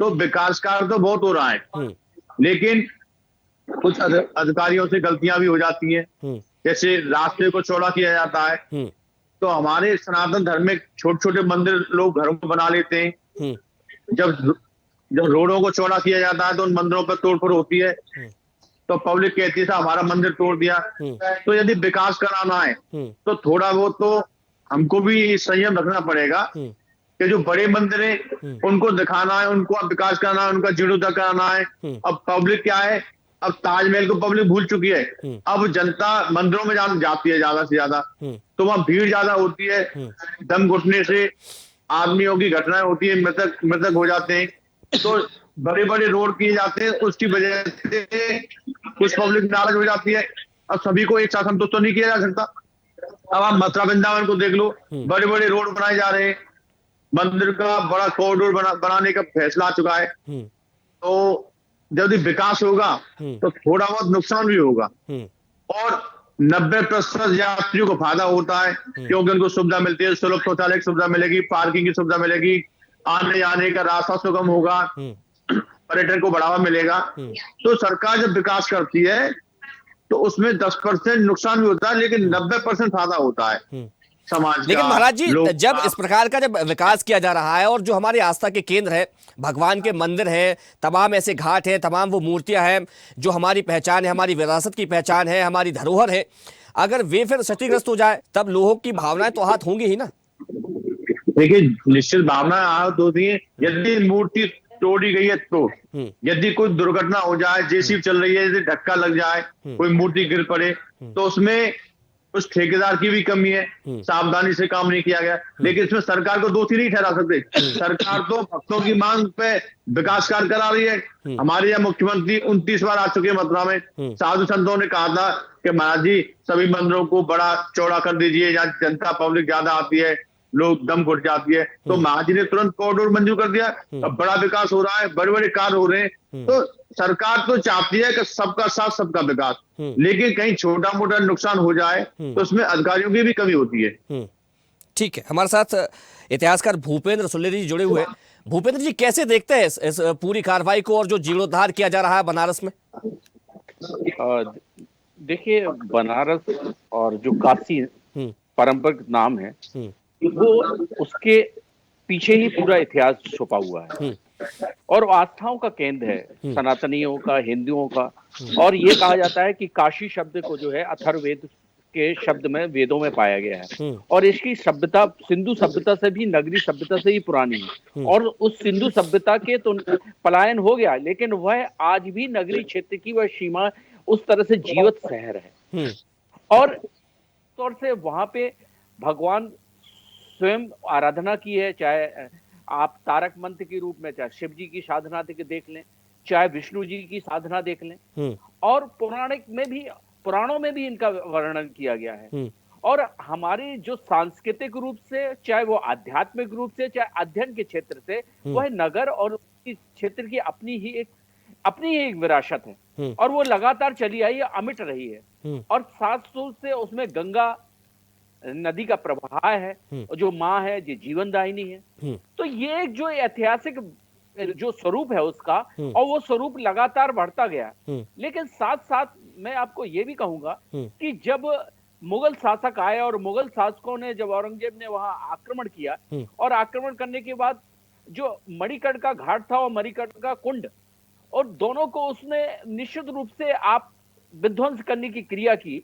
तो विकास कार्य तो बहुत हो रहा है, लेकिन कुछ अधिकारियों से गलतियां भी हो जाती हैं। जैसे रास्ते को चौड़ा किया जाता है, तो हमारे सनातन धर्म में छोटे छोटे मंदिर लोग घरों में बना लेते हैं। जब रोडों को चौड़ा किया जाता है तो उन मंदिरों पर तोड़फोड़ होती है, तो पब्लिक कहती है हमारा मंदिर तोड़ दिया। तो यदि विकास कराना है तो थोड़ा बहुत तो हमको भी संयम रखना पड़ेगा कि जो बड़े मंदिर हैं उनको दिखाना है, उनको विकास कराना है, उनका जीर्णोद्धार कराना है। अब पब्लिक क्या है, अब ताजमहल को पब्लिक भूल चुकी है, अब जनता मंदिरों में जाती है ज्यादा से ज्यादा, तो वहां भीड़ ज्यादा होती है, दम घुटने से आदमियों की घटनाएं होती है, मृतक हो जाते हैं। तो बड़े बड़े रोड किए जाते हैं, उसकी वजह से कुछ पब्लिक नाराज हो जाती है। अब सभी को एक साथ संतुष्ट तो नहीं किया जा सकता। अब आप मथुरा वृंदावन को देख लो, बड़े बड़े रोड बनाए जा रहे हैं, मंदिर का बड़ा कॉरिडोर बनाने का फैसला आ चुका है। तो जब विकास होगा तो थोड़ा बहुत नुकसान भी होगा। और 90% यात्रियों को फायदा होता है, क्योंकि उनको सुविधा मिलती है, सुलभ शौचालय की सुविधा मिलेगी, पार्किंग की सुविधा मिलेगी, आने जाने का रास्ता सुगम होगा, पर्यटन को बढ़ावा मिलेगा। तो सरकार जब विकास करती है तो उसमें 10% नुकसान भी होता है, लेकिन 90% फायदा होता है समाज लेकिन का, महाराज जी, लोग जब का। इस प्रकार का जब विकास किया जा रहा है और जो हमारी आस्था के केंद्र है, भगवान के मंदिर है, तमाम ऐसे घाट हैं, तमाम वो मूर्तियां हैं जो हमारी पहचान है, हमारी विरासत की पहचान है, हमारी धरोहर है, अगर वे फिर क्षतिग्रस्त हो जाए तब लोगों की भावनाएं तो आहत होंगी ही ना। देखिए, निश्चित भावनाएं आहत होती है यदि मूर्ति तोड़ी गई है तो, यदि कोई दुर्घटना हो जाए, जेसीबी चल रही है, यदि धक्का लग जाए, कोई मूर्ति गिर पड़े, तो उसमें उस ठेकेदार की भी कमी है, सावधानी से काम नहीं किया गया। लेकिन इसमें सरकार को दोषी नहीं ठहरा सकते। सरकार तो भक्तों की मांग पे विकास कार्य करा रही है। हमारे यहाँ मुख्यमंत्री 29 बार आ चुके हैं मथुरा में। साधु संतों ने कहा था कि महाराज जी सभी मंदिरों को बड़ा चौड़ा कर दीजिए, जहाँ जनता पब्लिक ज्यादा आती है, लोग दम घुट जाती है, तो महाराज जी ने तुरंत कॉरिडोर मंजूर कर दिया। अब बड़ा विकास हो रहा है, बड़े बड़े कार्य हो रहे हैं। तो सरकार तो चाहती है कि सबका साथ सबका विकास, लेकिन कहीं छोटा मोटा नुकसान हो जाए तो उसमें अधिकारियों की भी कमी होती है। ठीक है, हमारे साथ इतिहासकार भूपेंद्र सुल्लेरी जी जुड़े हुए हैं। भूपेंद्र जी, कैसे देखते हैं इस पूरी कार्रवाई को और जो जीर्णोद्धार किया जा रहा है बनारस में? देखिए, बनारस और जो काशी पारंपरिक नाम है, वो उसके पीछे ही पूरा इतिहास छुपा हुआ है और आस्थाओं का केंद्र है, सनातनियों का, हिंदुओं का। और ये कहा जाता है कि काशी शब्द को जो है अथर्ववेद के शब्द में, वेदों में पाया गया है और इसकी सभ्यता सिंधु सभ्यता से भी, नगरी सभ्यता से ही पुरानी है। और उस सिंधु सभ्यता के तो पलायन हो गया, लेकिन वह आज भी नगरी क्षेत्र की वह सीमा उस तरह से जीवित शहर है। और तौर से वहां पे भगवान स्वयं आराधना की है, चाहे आप तारक मंत्र के रूप में, चाहे शिव जी की साधना देख लें, चाहे विष्णु जी की साधना देख लें, और पुराणों में भी इनका वर्णन किया गया है। और हमारी जो सांस्कृतिक रूप से, चाहे वो आध्यात्मिक रूप से, चाहे अध्ययन के क्षेत्र से, वह नगर और उसकी क्षेत्र की अपनी ही एक विरासत है और वो लगातार चली आई है, अमिट रही है। और 700 से उसमें गंगा नदी का प्रवाह है और जो माँ है, जो जीवनदायिनी है। तो ये एक जो ऐतिहासिक जो स्वरूप है उसका, और वो स्वरूप लगातार बढ़ता गया। लेकिन साथ साथ मैं आपको ये भी कहूंगा कि जब मुगल शासक आए और मुगल शासकों ने, जब औरंगजेब ने वहां आक्रमण किया, और आक्रमण करने के बाद जो मणिकर्णिका घाट था और मणिकर्णिका कुंड, और दोनों को उसने निश्चित रूप से आप विध्वंस करने की क्रिया की।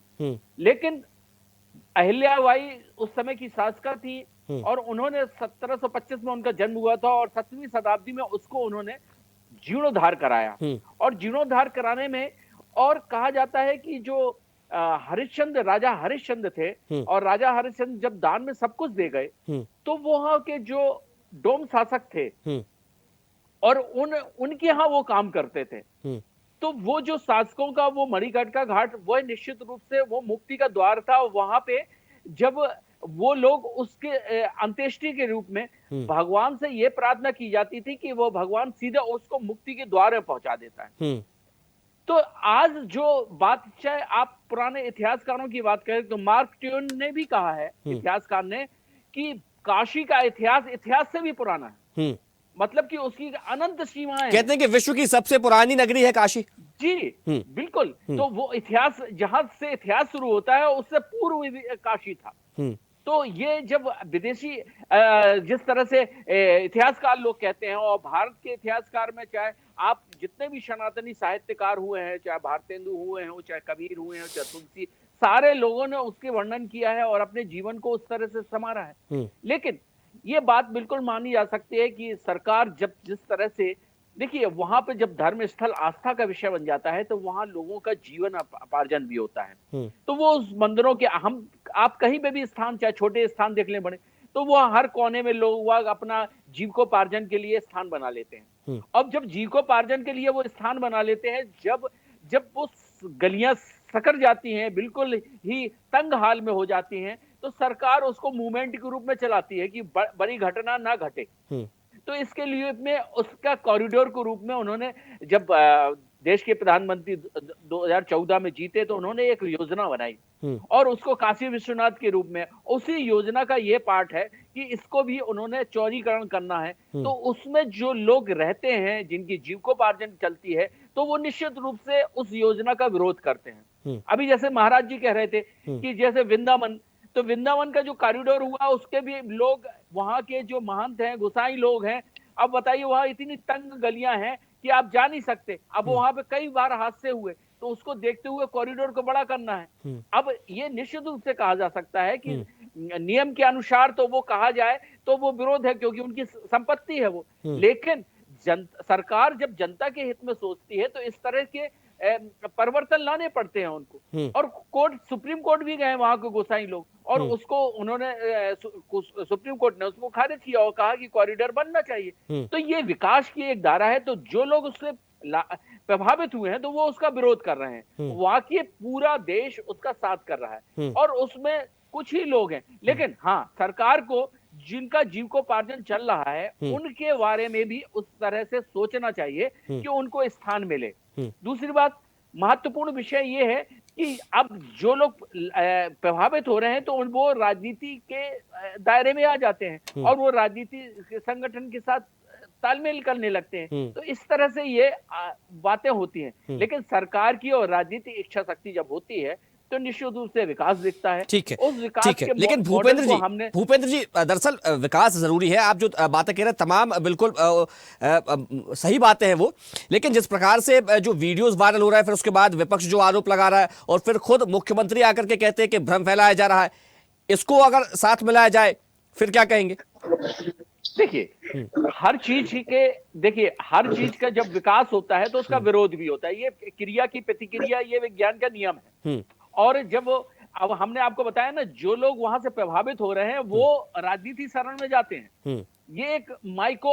लेकिन अहिल्याबाई उस समय की शासका थी और उन्होंने 1725 में उनका जन्म हुआ था और 7वीं शताब्दी में उसको उन्होंने जीर्णोद्धार कराया। और जीर्णोद्धार कराने में, और कहा जाता है कि जो हरिश्चंद्र, राजा हरिश्चंद्र थे, और राजा हरिश्चंद्र जब दान में सब कुछ दे गए, तो वहां के जो डोम शासक थे और उनके यहाँ वो काम करते थे, तो वो जो शासकों का वो मणिकर्णिका घाट, वह निश्चित रूप से वो मुक्ति का द्वार था। वहां पे जब वो लोग उसके अंत्येष्टि के रूप में भगवान से ये प्रार्थना की जाती थी कि वो भगवान सीधे उसको मुक्ति के द्वार में पहुंचा देता है। तो आज जो बात, चाहे आप पुराने इतिहासकारों की बात करें, तो मार्क ट्वेन ने भी कहा है, इतिहासकार ने, कि काशी का इतिहास से भी पुराना है। मतलब कि उसकी अनंत सीमाएं, कहते हैं कि विश्व की सबसे पुरानी नगरी है काशी। जी बिल्कुल। तो वो इतिहास, जहां से इतिहास शुरू होता है, उससे पूर्व काशी था। तो ये जब विदेशी जिस तरह से इतिहासकार लोग कहते हैं, और भारत के इतिहासकार में चाहे आप जितने भी सनातनी साहित्यकार हुए हैं, चाहे भारतेंदु हुए हैं, चाहे कबीर हुए हैं, चाहे तुलसी, सारे लोगों ने उसके वर्णन किया है और अपने जीवन को उस तरह से संवारा है। लेकिन ये बात बिल्कुल मानी जा सकती है कि सरकार जब जिस तरह से, देखिए वहां पे जब धर्म स्थल आस्था का विषय बन जाता है, तो वहां लोगों का जीवन उपार्जन भी होता है। तो वो उस मंदिरों के, आप कहीं पे भी स्थान, चाहे छोटे स्थान देख लें, बड़े, तो वो हर कोने में लोग अपना जीविकोपार्जन के लिए स्थान बना लेते हैं। अब जब जीविकोपार्जन के लिए वो स्थान बना लेते हैं, जब वो गलियां सकड़ जाती हैं, बिल्कुल ही तंग हाल में हो जाती हैं, तो सरकार उसको मूवमेंट के रूप में चलाती है कि बड़ी घटना ना घटे। तो इसके लिए में उसका कॉरिडोर के रूप में उन्होंने, जब देश के प्रधानमंत्री 2014 में जीते तो उन्होंने एक योजना बनाई और उसको काशी विश्वनाथ के रूप में, उसी योजना का ये पार्ट है कि इसको भी उन्होंने चौड़ीकरण करना है। तो उसमें जो लोग रहते हैं जिनकी जीविकोपार्जन चलती है तो वो निश्चित रूप से उस योजना का विरोध करते हैं। अभी जैसे महाराज जी कह रहे थे कि जैसे वृंदावन, तो वृंदावन का जो कॉरिडोर हुआ उसके भी लोग, वहां के जो महंत हैं, गोसाई लोग हैं, अब बताइए वहां इतनी तंग गलियां हैं कि आप जा नहीं सकते। अब वहां पे कई बार हादसे हुए तो उसको देखते हुए कॉरिडोर को बड़ा करना है। अब ये निश्चित रूप से कहा जा सकता है कि नियम के अनुसार तो वो कहा जाए तो वो विरोध है क्योंकि उनकी संपत्ति है वो, लेकिन सरकार जब जनता के हित में सोचती है तो इस तरह के परिवर्तन लाने पड़ते हैं उनको। और कोर्ट, सुप्रीम कोर्ट भी गए वहां के गोसाई लोग और उसको उन्होंने सुप्रीम कोर्ट ने उसको खारिज किया और कहा कि कॉरिडोर बनना चाहिए। तो ये विकास की एक धारा है, तो जो लोग उससे प्रभावित हुए हैं तो वो उसका विरोध कर रहे हैं। वाकई पूरा देश उसका साथ कर रहा है और उसमें कुछ ही लोग हैं, लेकिन हाँ, सरकार को जिनका जीविकोपार्जन चल रहा है उनके बारे में भी उस तरह से सोचना चाहिए कि उनको स्थान मिले। दूसरी बात, महत्वपूर्ण विषय ये है कि अब जो लोग प्रभावित हो रहे हैं तो वो राजनीति के दायरे में आ जाते हैं और वो राजनीति संगठन के साथ तालमेल करने लगते हैं। तो इस तरह से ये बातें होती हैं, लेकिन सरकार की और राजनीतिक इच्छा शक्ति जब होती है तो निश्चित रूप से विकास दिखता है। ठीक है, उस विकास ठीक है। के लेकिन भूपेंद्र जी दरअसल विकास जरूरी है, आप जो बातें कह रहे हैं तमाम बिल्कुल सही बातें हैं वो, लेकिन जिस प्रकार से जो वीडियोस वायरल हो रहा है, फिर उसके बाद विपक्ष जो आरोप लगा रहा है और फिर खुद मुख्यमंत्री आकर के कहते हैं कि भ्रम फैलाया जा रहा है, इसको अगर साथ मिलाया जाए फिर क्या कहेंगे? देखिए, हर चीज का जब विकास होता है तो उसका विरोध भी होता है। ये क्रिया की प्रतिक्रिया, ये विज्ञान का नियम है। और जब अब हमने आपको बताया ना, जो लोग वहां से प्रभावित हो रहे हैं वो राजनीति शरण में जाते हैं। ये एक माइक्रो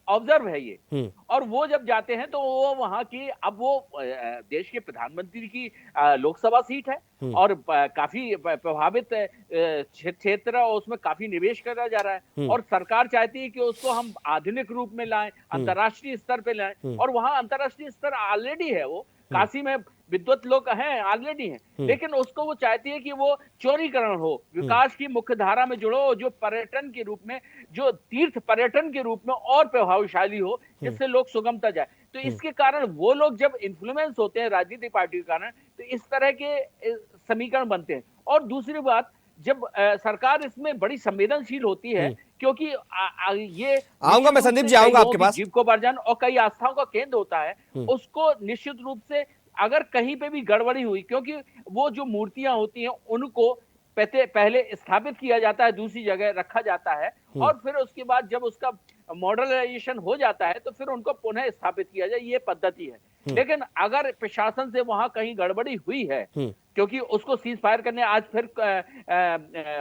ऑब्जर्व है ये। और वो जब जाते हैं तो वो वहां की, अब वो देश के प्रधानमंत्री की लोकसभा सीट है और काफी प्रभावित क्षेत्र और उसमें काफी निवेश करा जा रहा है और सरकार चाहती है कि उसको हम आधुनिक रूप में लाएं, अंतर्राष्ट्रीय स्तर पे लाएं। और वहां अंतर्राष्ट्रीय स्तर ऑलरेडी है, वो काशी में विद्वत लोग हैं, ऑलरेडी हैं, लेकिन उसको वो चाहती है कि वो चौड़ीकरण हो, विकास की मुख्य धारा में जुड़ो, जो पर्यटन के रूप में, जो तीर्थ पर्यटन के रूप में और प्रभावशाली हो, जिससे लोग सुगमता जाए। तो इसके कारण वो लोग जब इन्फ्लुएंस होते हैं राजनीतिक पार्टी के कारण, तो इस तरह के समीकरण बनते हैं। और दूसरी बात, जब सरकार इसमें बड़ी संवेदनशील होती है, क्योंकि ये आऊंगा मैं संदीप जी, आऊंगा आपके पास, जीविकोपार्जन और कई आस्थाओं का केंद्र होता है, उसको निश्चित रूप से अगर कहीं पे भी गड़बड़ी हुई, क्योंकि वो जो मूर्तियां होती हैं उनको पहले स्थापित किया जाता है, दूसरी जगह रखा जाता है और फिर उसके बाद जब उसका मॉडर्नाइजेशन हो जाता है तो फिर उनको पुनः स्थापित किया जाए, ये पद्धति है। लेकिन अगर प्रशासन से वहां कहीं गड़बड़ी हुई है, क्योंकि उसको सीज फायर करने आज फिर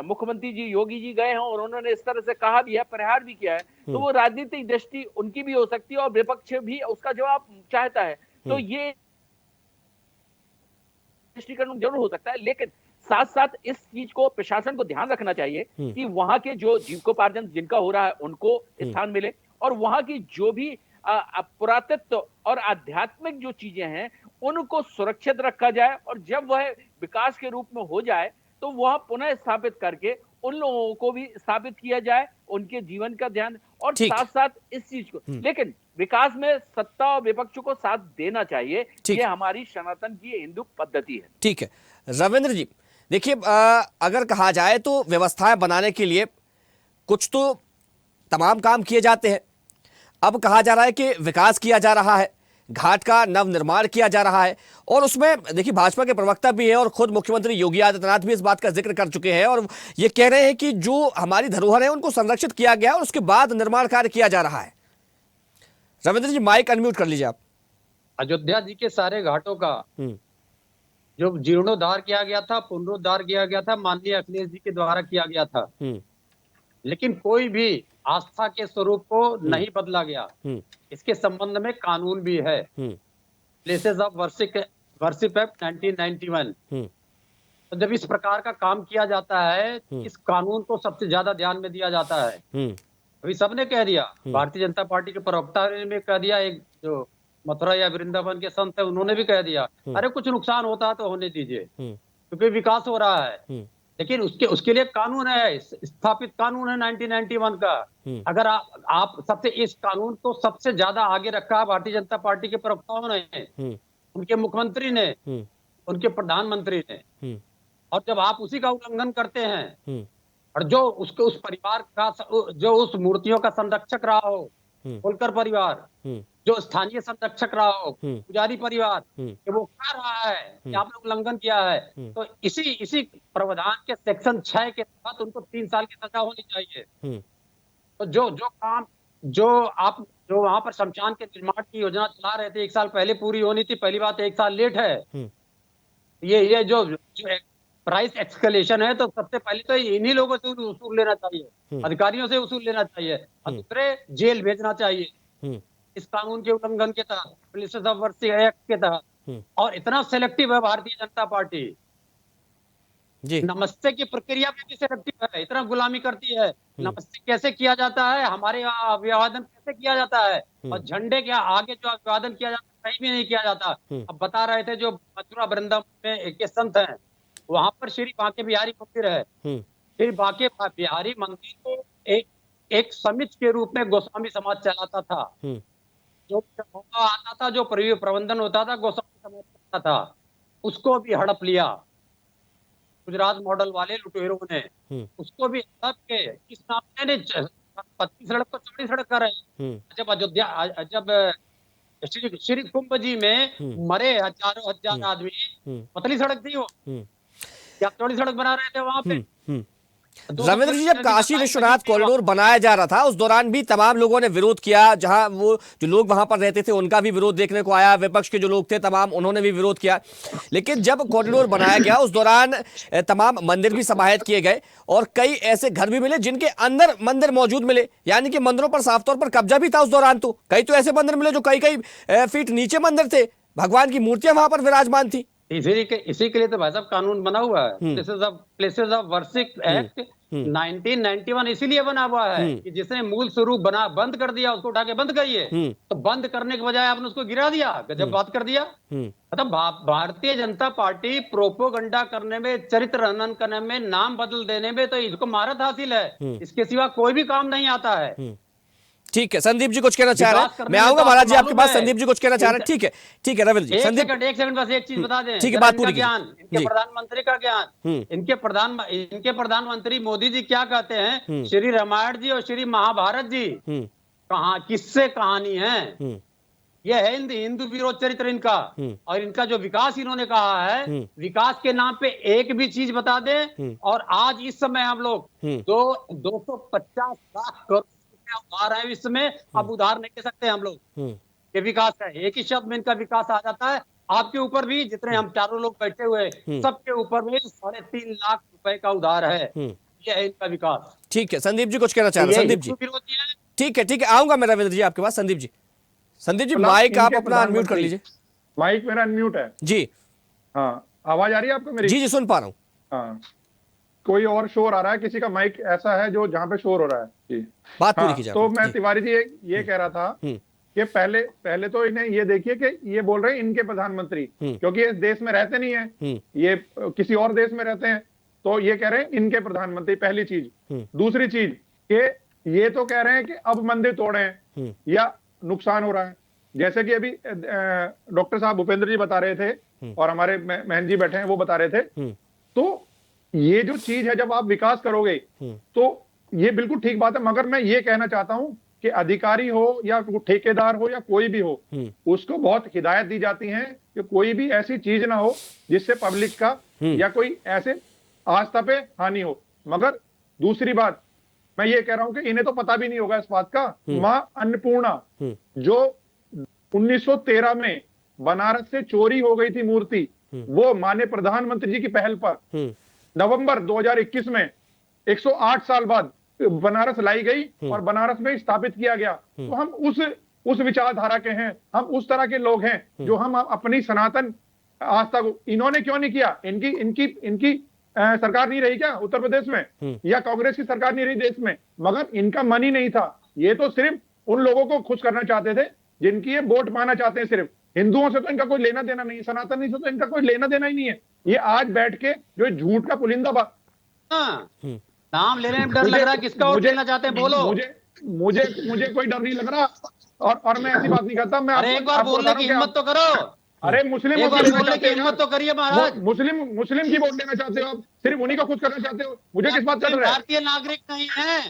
मुख्यमंत्री जी योगी जी गए हैं और उन्होंने इस तरह से कहा भी है, प्रहार भी किया है, तो वो राजनीतिक दृष्टि उनकी भी हो सकती है और विपक्ष भी उसका जवाब चाहता है। तो ये दृष्टिकोण जरूर हो सकता है, लेकिन साथ साथ इस चीज को प्रशासन को ध्यान रखना चाहिए कि वहां के जो जीविकोपार्जन जिनका हो रहा है उनको स्थान मिले और वहां की जो भी पुरातत्व और आध्यात्मिक जो चीजें हैं उनको सुरक्षित रखा जाए और जब वह विकास के रूप में हो जाए तो वह पुनः स्थापित करके उन लोगों को भी स्थापित किया जाए, उनके जीवन का ध्यान, और साथ साथ इस चीज को, लेकिन विकास में सत्ता और विपक्ष को साथ देना चाहिए। ये हमारी सनातन की हिंदू पद्धति है। ठीक है रविंद्र जी, देखिए अगर कहा जाए तो व्यवस्थाएं बनाने के लिए कुछ तो तमाम काम किए जाते हैं। अब कहा जा रहा है कि विकास किया जा रहा है, घाट का नवनिर्माण किया जा रहा है और उसमें देखिए भाजपा के प्रवक्ता भी हैं और खुद मुख्यमंत्री योगी आदित्यनाथ भी इस बात का जिक्र कर चुके हैं और ये कह रहे हैं कि जो हमारी धरोहर है उनको संरक्षित किया गया और उसके बाद निर्माण कार्य किया जा रहा है। रविंद्र जी माइक अनम्यूट कर लीजिए आप। अयोध्या जी के सारे घाटों का जो जीर्णोद्धार किया गया था, पुनरुद्धार किया गया था, माननीय अखिलेश जी के द्वारा किया गया था, लेकिन कोई भी आस्था के स्वरूप को नहीं बदला गया। इसके संबंध में कानून भी है, प्लेसेस ऑफ वर्शिप एक्ट 1991। तो जब इस प्रकार का काम किया जाता है, इस कानून को सबसे ज्यादा ध्यान में दिया जाता है। अभी सबने कह दिया, भारतीय जनता पार्टी के प्रवक्ता ने कह दिया, एक जो मथुरा या वृंदावन के संत है, उन्होंने भी कह दिया अरे कुछ नुकसान होता है तो होने दीजिए, क्योंकि विकास हो रहा है। लेकिन उसके लिए कानून है, स्थापित कानून है 1991 का। अगर आप सबसे इस कानून को सबसे ज्यादा आगे रखा है भारतीय जनता पार्टी के प्रवक्ताओं ने, उनके मुख्यमंत्री ने, उनके प्रधानमंत्री ने। और जब आप उसी का उल्लंघन करते हैं और जो उस परिवार का, जो उस मूर्तियों का संरक्षक रहा हो, होलकर परिवार, जो स्थानीय संरक्षक रहा हो, पुजारी परिवार, कि वो कह रहा है कि आपने उल्लंघन किया है, तो इसी प्रावधान के सेक्शन 6 के तहत उनको 3 साल की सजा होनी चाहिए। तो जो वहां पर शमशान के निर्माण की योजना चला रहे थे, 1 साल पहले पूरी होनी थी, पहली बात 1 साल लेट है। ये जो प्राइस एक्सकलेशन है, तो सबसे पहले तो इन्हीं लोगों से उसूल लेना चाहिए, अधिकारियों से उसूल लेना चाहिए, और दूसरे जेल भेजना चाहिए इस कानून के उल्लंघन के तहत, प्लेसेस ऑफ वर्शिप एक्ट के तहत। और इतना सेलेक्टिव है भारतीय जनता पार्टी जी। नमस्ते की प्रक्रिया में भी सेलेक्टिव है, इतना गुलामी करती है। नमस्ते कैसे किया जाता है, हमारे यहाँ अभिवादन कैसे किया जाता है, और झंडे के आगे जो अभिवादन किया जाता है कहीं भी नहीं किया जाता। अब बता रहे थे जो मथुरा वृंदावन में के संत हैं, वहां पर श्री बांके बिहारी मंदिर है। श्री बांके बिहारी मंदिर को एक समिति के रूप में गोस्वामी समाज चलाता था। जो आता था, जो प्रबंधन होता था, गोस्वामी समाज चलाता था, उसको भी हड़प लिया गुजरात मॉडल वाले लुटेरों ने, उसको भी हड़प के इस मामले ने पतली सड़क को चौड़ी सड़क कर रहे हैं। जब अयोध्या, जब श्री कुंभ जी में मरे हजारों हजार आदमी, पतली सड़क थी वो, क्या चौड़ी सड़क बना रहे थे वहां पे। रविंद्र जी, जब काशी विश्वनाथ कॉरिडोर बनाया जा रहा था उस दौरान भी तमाम लोगों ने विरोध किया, जहां वो जो लोग वहां पर रहते थे उनका भी विरोध देखने को आया, विपक्ष के जो लोग थे तमाम उन्होंने भी विरोध किया। लेकिन जब कॉरिडोर बनाया गया उस दौरान तमाम मंदिर भी समाहित किए गए और कई ऐसे घर भी मिले जिनके अंदर मंदिर मौजूद मिले, यानी कि मंदिरों पर साफ तौर पर कब्जा भी था उस दौरान। तो कई तो ऐसे मंदिर मिले जो कई फीट नीचे मंदिर थे, भगवान की मूर्तियां वहां पर विराजमान थी। इसी के लिए तो भाई साहब कानून बना हुआ है, प्लेसेस ऑफ वर्शिप एक्ट 1991 इसीलिए बना हुआ है कि जिसने मूल स्वरूप बंद कर दिया उसको उठा के बंद करिए। तो बंद करने के बजाय आपने उसको गिरा दिया, गजब बात कर दिया। मतलब भारतीय जनता पार्टी प्रोपोगंडा करने में, चरित्र हनन करने में, नाम बदल देने में तो इसको महारत हासिल है, इसके सिवा कोई भी काम नहीं आता है। ठीक है, संदीप जी कुछ कहना चाह रहे हैं, मैं आऊंगा महाराज जी आपके पास। संदीप जी कुछ कहना चाह रहे हैं, ठीक है रविंद्र जी। संदीप एक सेकंड बस एक चीज बता दें, ठीक है, बात पूरी ज्ञान, इनके प्रधानमंत्री का ज्ञान, इनके प्रधानमंत्री मोदी जी क्या कहते हैं, श्री रामायण जी और श्री महाभारत जी कहाँ किससे कहानी है, यह है हिंदू विरोध चरित्र इनका। और इनका जो विकास इन्होंने कहा है, विकास के नाम पे एक भी चीज बता दें, और आज इस समय हम लोग 250 लाख करोड़ उधार है इस समय, अब उधार नहीं दे सकते हम लोग। ये विकास है, एक ही शब्द में इनका विकास आ जाता है। आपके ऊपर भी, जितने हम चारों लोग बैठे हुए सबके ऊपर में 3.5 लाख रुपए का उधार है, ये है इनका विकास। ठीक है, संदीप जी कुछ कहना चाह रहे हैं। संदीप जी ठीक है, आऊंगा मैं रविंद्र जी आपके पास। संदीप जी माइक आप अपना अनम्यूट कर लीजिए। माइक मेरा अनम्यूट है जी। हाँ, आवाज आ रही है आपको मेरी? जी सुन पा रहा हूँ। हाँ, कोई और शोर आ रहा है, किसी का माइक ऐसा है जो जहाँ पे शोर हो रहा है जी। बात पूरी कीजिए। तो मैं तिवारी जी ये कह रहा था कि पहले तो इन्हें ये देखिए कि ये बोल रहे हैं इनके प्रधानमंत्री, क्योंकि इस देश में रहते नहीं है, ये किसी और देश में रहते हैं, तो ये कह रहे हैं इनके प्रधानमंत्री, पहली चीज। दूसरी चीज कि ये तो कह रहे हैं कि अब मंदिर तोड़े हैं या नुकसान हो रहा है, जैसे कि अभी डॉक्टर साहब भूपेंद्र जी बता रहे थे और हमारे महन जी बैठे हैं वो बता रहे थे। तो ये जो चीज है, जब आप विकास करोगे तो ये बिल्कुल ठीक बात है, मगर मैं ये कहना चाहता हूं कि अधिकारी हो या ठेकेदार हो या कोई भी हो, उसको बहुत हिदायत दी जाती है कि कोई भी ऐसी चीज ना हो जिससे पब्लिक का या कोई ऐसे आस्था पे हानि हो। मगर दूसरी बात मैं ये कह रहा हूं कि इन्हें तो पता भी नहीं होगा इस बात का, मां अन्नपूर्णा जो 1913 में बनारस से चोरी हो गई थी मूर्ति, वो माननीय प्रधानमंत्री जी की पहल पर नवंबर 2021 में 108 साल बाद बनारस लाई गई और बनारस में स्थापित किया गया। तो हम उस विचारधारा के हैं, हम उस तरह के लोग हैं जो हम अपनी सनातन आस्था को, इन्होंने क्यों नहीं किया? इनकी सरकार नहीं रही क्या उत्तर प्रदेश में, या कांग्रेस की सरकार नहीं रही देश में? मगर इनका मन ही नहीं था, ये तो सिर्फ उन लोगों को खुश करना चाहते थे जिनकी ये वोट पाना चाहते हैं सिर्फ। हिंदुओं से तो इनका कोई लेना देना नहीं है, सनातनी से तो इनका कोई लेना देना ही नहीं है। ये आज बैठ के जो झूठ का पुलिंदा नाम लेने में डर लग रहा है, किसका वोट लेना चाहते हैं बोलो। मुझे कोई डर नहीं लग रहा, और मैं ऐसी बात नहीं करता। मैं अरे एक बार बोलने की हिम्मत तो करो। अरे मुस्लिम एक बार बोलने की हिम्मत तो करिए महाराज। मुस्लिम की वोट लेना चाहते हो आप, सिर्फ उन्हीं को खुश करना चाहते हो। मुझे किस बात कर रहे हैं? भारतीय नागरिक नहीं है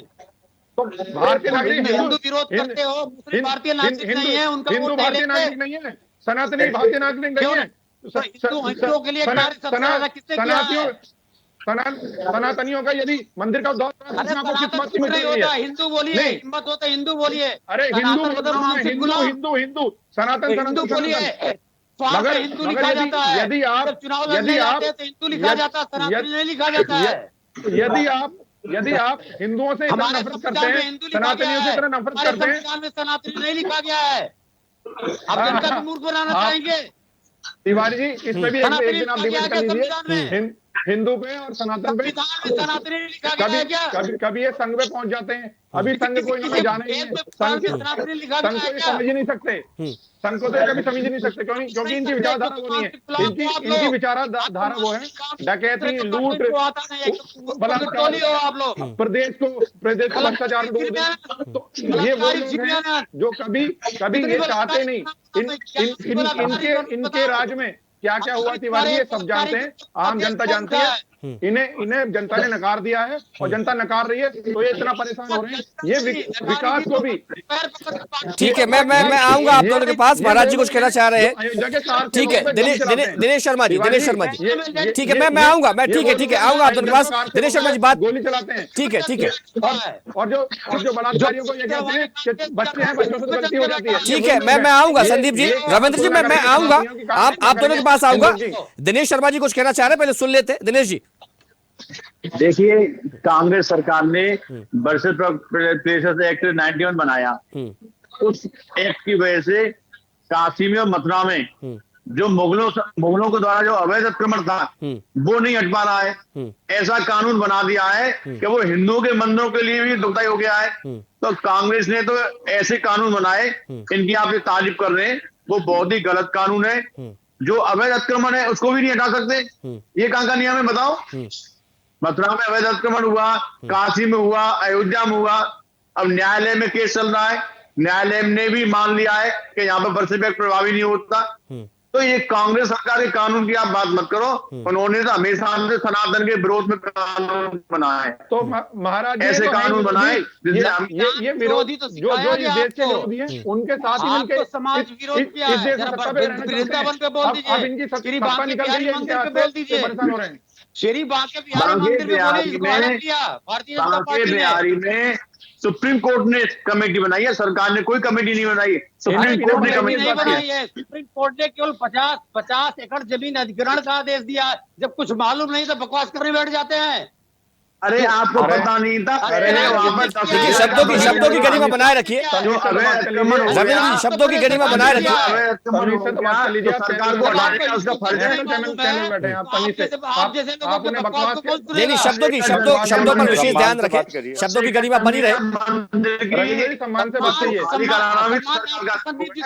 तो भारतीय नागरिक हिंदू विरोध करते हो, मुस्लिम भारतीय नागरिक नहीं है, उनका हिंदू भारतीय नागरिक नहीं है, सनातनी भारतीय नागरिक नहीं है। हिंदुओं के लिए सनातनियों का यदि मंदिर का उद्धार हिंदू बोलिए, हिम्मत हो तो हिंदू बोलिए। अरे हिंदू सनातन बोलिए। मगर हिंदू लिखा जाता है, यदि आप हिंदू लिखा जाता है, सनातनी नहीं लिखा जाता है। यदि आप हिंदुओं से इतना नफरत करते हैं, सनातनियों से इतना नफरत करते हैं, संविधान में सनातनी नहीं लिखा गया है। आप जनता को मूर्ख बनाना चाहेंगे? तिवारी जी, इसमें भी एक दिन आप डिबेट कर लीजिए हिंदू पे और सनातन पे। कभी ये संघ में पहुंच जाते हैं। अभी संघ को इन्होंने जाना ही है, संघ को समझ ही नहीं सकते, संघ को तो कभी समझ नहीं सकते। क्योंकि इनकी विचारधारा वो नहीं है। इनकी विचारधारा वो है डकैती, लूट, बलात्कार, प्रदेश को भ्रष्टाचार में डूब देना। तो ये वो लोग हैं जो कभी ये चाहते नहीं। इनके राज में क्या क्या हुआ तिवारी, ये सब जानते हैं, आम जनता जानती है। इन्हें जनता ने नकार दिया है और जनता नकार रही है, तो ये इतना परेशान हो रहे हैं। ये विकास को भी ठीक है, मैं आऊंगा आप दोनों के पास। महाराज जी कुछ कहना चाह रहे हैं, ठीक है। दिनेश शर्मा जी, ठीक है, मैं आऊंगा, मैं ठीक है आऊंगा आप दोनों के पास। दिनेश शर्मा जी बात गोली चलाते हैं, ठीक है। और जो बलात्कारियों को ये कहते हैं कि बच्चे हैं, बच्चों से गलती हो जाती है। ठीक है, मैं आऊंगा। संदीप जी, रविंद्र जी, मैं आऊंगा, आप दोनों के पास आऊंगा। दिनेश शर्मा जी कुछ कहना चाह रहे हैं, पहले सुन लेते हैं। दिनेश जी, देखिए, कांग्रेस सरकार ने वर्सेस प्लेसेस एक्ट 91 बनाया। उस एक्ट की वजह से काशी में और मथुरा में जो मुगलों के द्वारा जो अवैध अतिक्रमण था वो नहीं हट पा रहा है। ऐसा कानून बना दिया है कि वो हिंदुओं के मंदिरों के लिए भी दुखदायी हो गया है। तो कांग्रेस ने तो ऐसे कानून बनाए, इनकी आप ये तारीफ कर रहे हैं, वो बहुत ही गलत कानून है। जो अवैध अतिक्रमण है उसको भी नहीं हटा सकते। ये कहां का नियम है बताओ? मथुरा में अवैध अतिक्रमण हुआ, काशी में हुआ, अयोध्या में हुआ, अब न्यायालय में केस चल रहा है। न्यायालय ने भी मान लिया है कि यहाँ पर वर्सेस एक्ट प्रभावी नहीं होता। तो ये कांग्रेस सरकार के कानून की आप बात मत करो, उन्होंने तो हमेशा से सनातन के विरोध में कानून बनाए। तो महाराज ऐसे कानून बनाए ये विरोधी तो जो इस देश के विरोधी हैं उनके साथ ही मिलकर समाज विरोध किया है। वृंदावन पे बोल दीजिए, श्री बांके बिहारी मंदिर पे बोल दीजिए, परेशान हो रहे हैं। श्री बांके बिहारी मंदिर पे बोलिए, भारतीय जनता पार्टी बिहारी में सुप्रीम कोर्ट ने कमेटी बनाई है, सरकार ने कोई कमेटी नहीं बनाई। सुप्रीम कोर्ट ने कमेटी नहीं बनाई है। सुप्रीम कोर्ट ने केवल 50 एकड़ जमीन अधिग्रहण का आदेश दिया। जब कुछ मालूम नहीं तो बकवास करने बैठ जाते हैं। अरे आपको पता नहीं था? देखिए, शब्दों की गरिमा बनाए रखिए, रविंद्र जी, शब्दों की गरिमा बनाए रखिए। सरकार को हटाने का उसका फर्ज है। नहीं, शब्दों पर विशेष ध्यान रखें, शब्दों की गरिमा बनी रहे। सम्मान से बात चाहिए।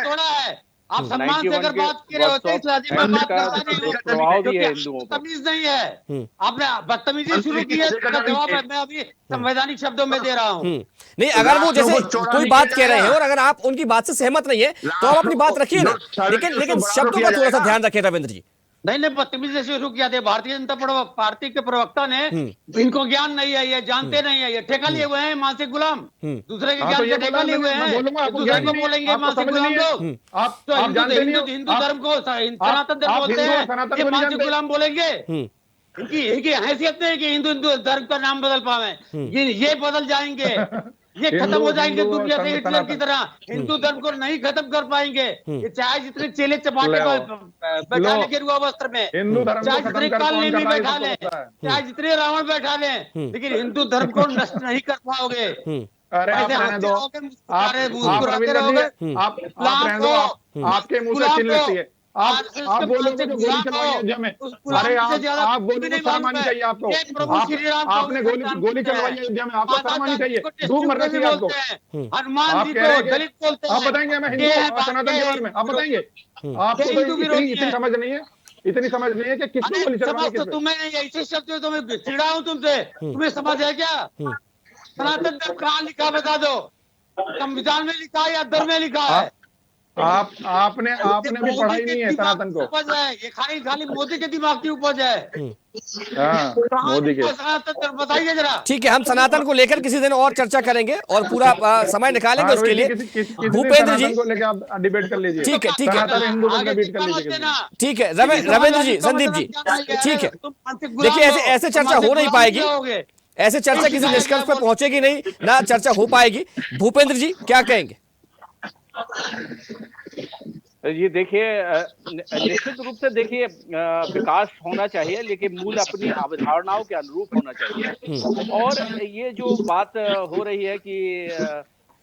थोड़ा है, आप सम्मान से अगर बात कर रहे होते इस राज्य में बात तमीज नहीं है। आपने बदतमीजी शुरू की है, इसका जवाब मैं अभी संवैधानिक शब्दों में दे रहा हूँ। नहीं, अगर वो जैसे कोई बात कह रहे हैं और अगर आप उनकी बात से सहमत नहीं है तो आप अपनी बात रखिए ना, लेकिन शब्दों का थोड़ा सा ध्यान रखें रविंद्र जी। नहीं, बदतमीजी शुरू किया थे। भारतीय जनता पार्टी के प्रवक्ता ने, इनको ज्ञान नहीं है, ये जानते नहीं है, ये ठेका लिए हुए हैं मानसिक गुलाम, दूसरे के ज्ञान से ठेका लिए हुए हैं। दूसरे को बोलेंगे मानसिक गुलाम लोग, तो हिंदू धर्म को सनातन धर्म बोलते हैं, ये मानसिक गुलाम बोलेंगे। इनकी हैसियत नहीं है कि हिंदू धर्म का नाम बदल पावे। ये बदल जाएंगे, ये खत्म हो जाएंगे दुनिया से हिटलर की तरह। हिंदू धर्म को नहीं खत्म कर पाएंगे। ये चाहे जितने चेले चपाटे बैठा ले गेरुआ वस्त्र में, चाहे जितने कालने में बैठा ले, चाहे जितने रावण बैठा ले, लेकिन हिंदू धर्म को नष्ट नहीं कर पाओगे। अरे आपके मुंह से चिल्ल लगती है, आप बोलोगे जो गोली चलवाई अयोध्या में, अरे आप बोलोगे शर्म आनी चाहिए आपको। आपने गोली चलवाई अयोध्या में, आपको शर्म आनी चाहिए, डूब मरना चाहिए आपको। आप कह रहे हैं आप बताएंगे हमें हिंदू और सनातन के बारे में, आप बताएंगे? आपको तो इतनी समझ नहीं है, इतनी समझ नहीं है कि किसको गोली चलवानी है। तुम्हें ऐसे शब्द तो मैं चिड़ा हूं तुमसे, तुम्हें समझ है क्या? सनातन धर्म कहाँ लिखा बता दो, संविधान में लिखा है या धर्म में लिखा है? आपने भी पढ़ाई नहीं है सनातन को। उपज है ये, खाली मोदी के दिमाग की उपज है। मोदी के सनातन धर्म बताइए जरा। ठीक है, हम सनातन को लेकर किसी दिन और चर्चा करेंगे और पूरा समय निकालेंगे उसके लिए। भूपेंद्र जी को लेकर आप डिबेट कर लीजिए। ठीक है, ठीक है, हिंदू को डिबेट कर लीजिए। ठीक है रविंद्र जी, संदीप जी, ठीक है। देखिए ऐसे चर्चा हो नहीं पाएगी, ऐसे चर्चा किसी निष्कर्ष पर पहुंचेगी नहीं, ना चर्चा हो पाएगी। भूपेंद्र जी क्या कहेंगे? ये देखिए, निश्चित रूप से देखिए विकास होना चाहिए, लेकिन मूल अपनी अवधारणाओं के अनुरूप होना चाहिए। और ये जो बात हो रही है कि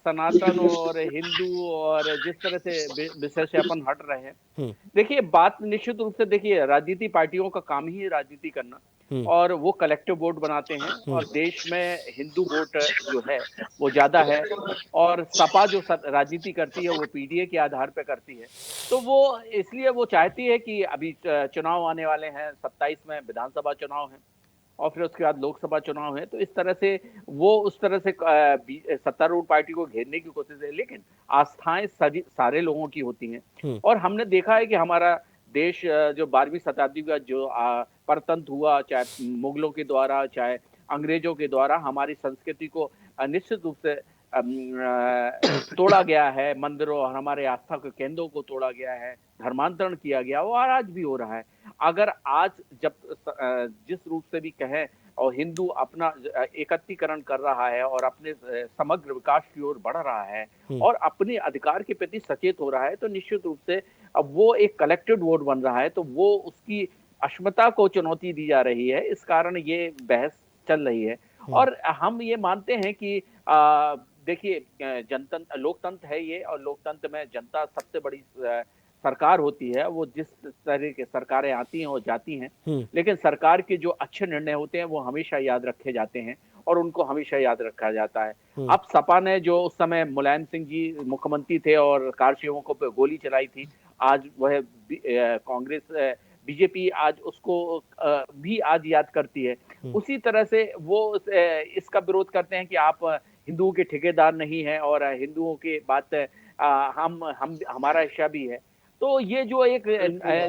सनातन और हिंदू और जिस तरह से विषय से अपन हट रहे हैं, देखिए बात निश्चित रूप से, देखिए राजनीति पार्टियों का काम ही राजनीति करना, और वो कलेक्टिव वोट बनाते हैं और देश में हिंदू वोट जो है वो ज्यादा है, और सपा जो राजनीति करती है वो पीडीए के आधार पे करती है। तो वो इसलिए वो चाहती है कि अभी चुनाव आने वाले हैं, 27 में विधानसभा चुनाव है और फिर उसके बाद लोकसभा चुनाव है, तो इस तरह से वो उस तरह से सत्तारूढ़ पार्टी को घेरने की कोशिश है। लेकिन आस्थाएं सारे लोगों की होती हैं, और हमने देखा है कि हमारा देश जो 12वीं शताब्दी का जो परतंत्र हुआ, चाहे मुगलों के द्वारा चाहे अंग्रेजों के द्वारा, हमारी संस्कृति को निश्चित रूप से तोड़ा गया है, मंदिरों और हमारे आस्था के केंद्रों को तोड़ा गया है, धर्मांतरण किया गया, वो आज भी हो रहा है। अगर आज जब जिस रूप से भी कहें और हिंदू अपना एकत्रीकरण कर रहा है और अपने समग्र विकास की ओर बढ़ रहा है और अपने अधिकार के प्रति सचेत हो रहा है, तो निश्चित रूप से अब वो एक कलेक्टेड वोट बन रहा है, तो वो उसकी अक्षमता को चुनौती दी जा रही है। इस कारण ये बहस चल रही है। और हम ये मानते हैं कि देखिए जनतंत्र लोकतंत्र है ये, और लोकतंत्र में जनता सबसे बड़ी सरकार होती है। वो जिस तरह की सरकारें आती हैं और जाती हैं, लेकिन सरकार के जो अच्छे निर्णय होते हैं वो हमेशा याद रखे जाते हैं और उनको हमेशा याद रखा जाता है। अब सपा ने जो उस समय मुलायम सिंह जी मुख्यमंत्री थे और कार सेवकों पे गोली चलाई थी, आज वह कांग्रेस बीजेपी आज उसको भी आज याद करती है। उसी तरह से वो इसका विरोध करते हैं कि आप हिंदुओं के ठेकेदार नहीं हैं और हिंदुओं की बात हमारा हिस्सा भी है। तो ये जो एक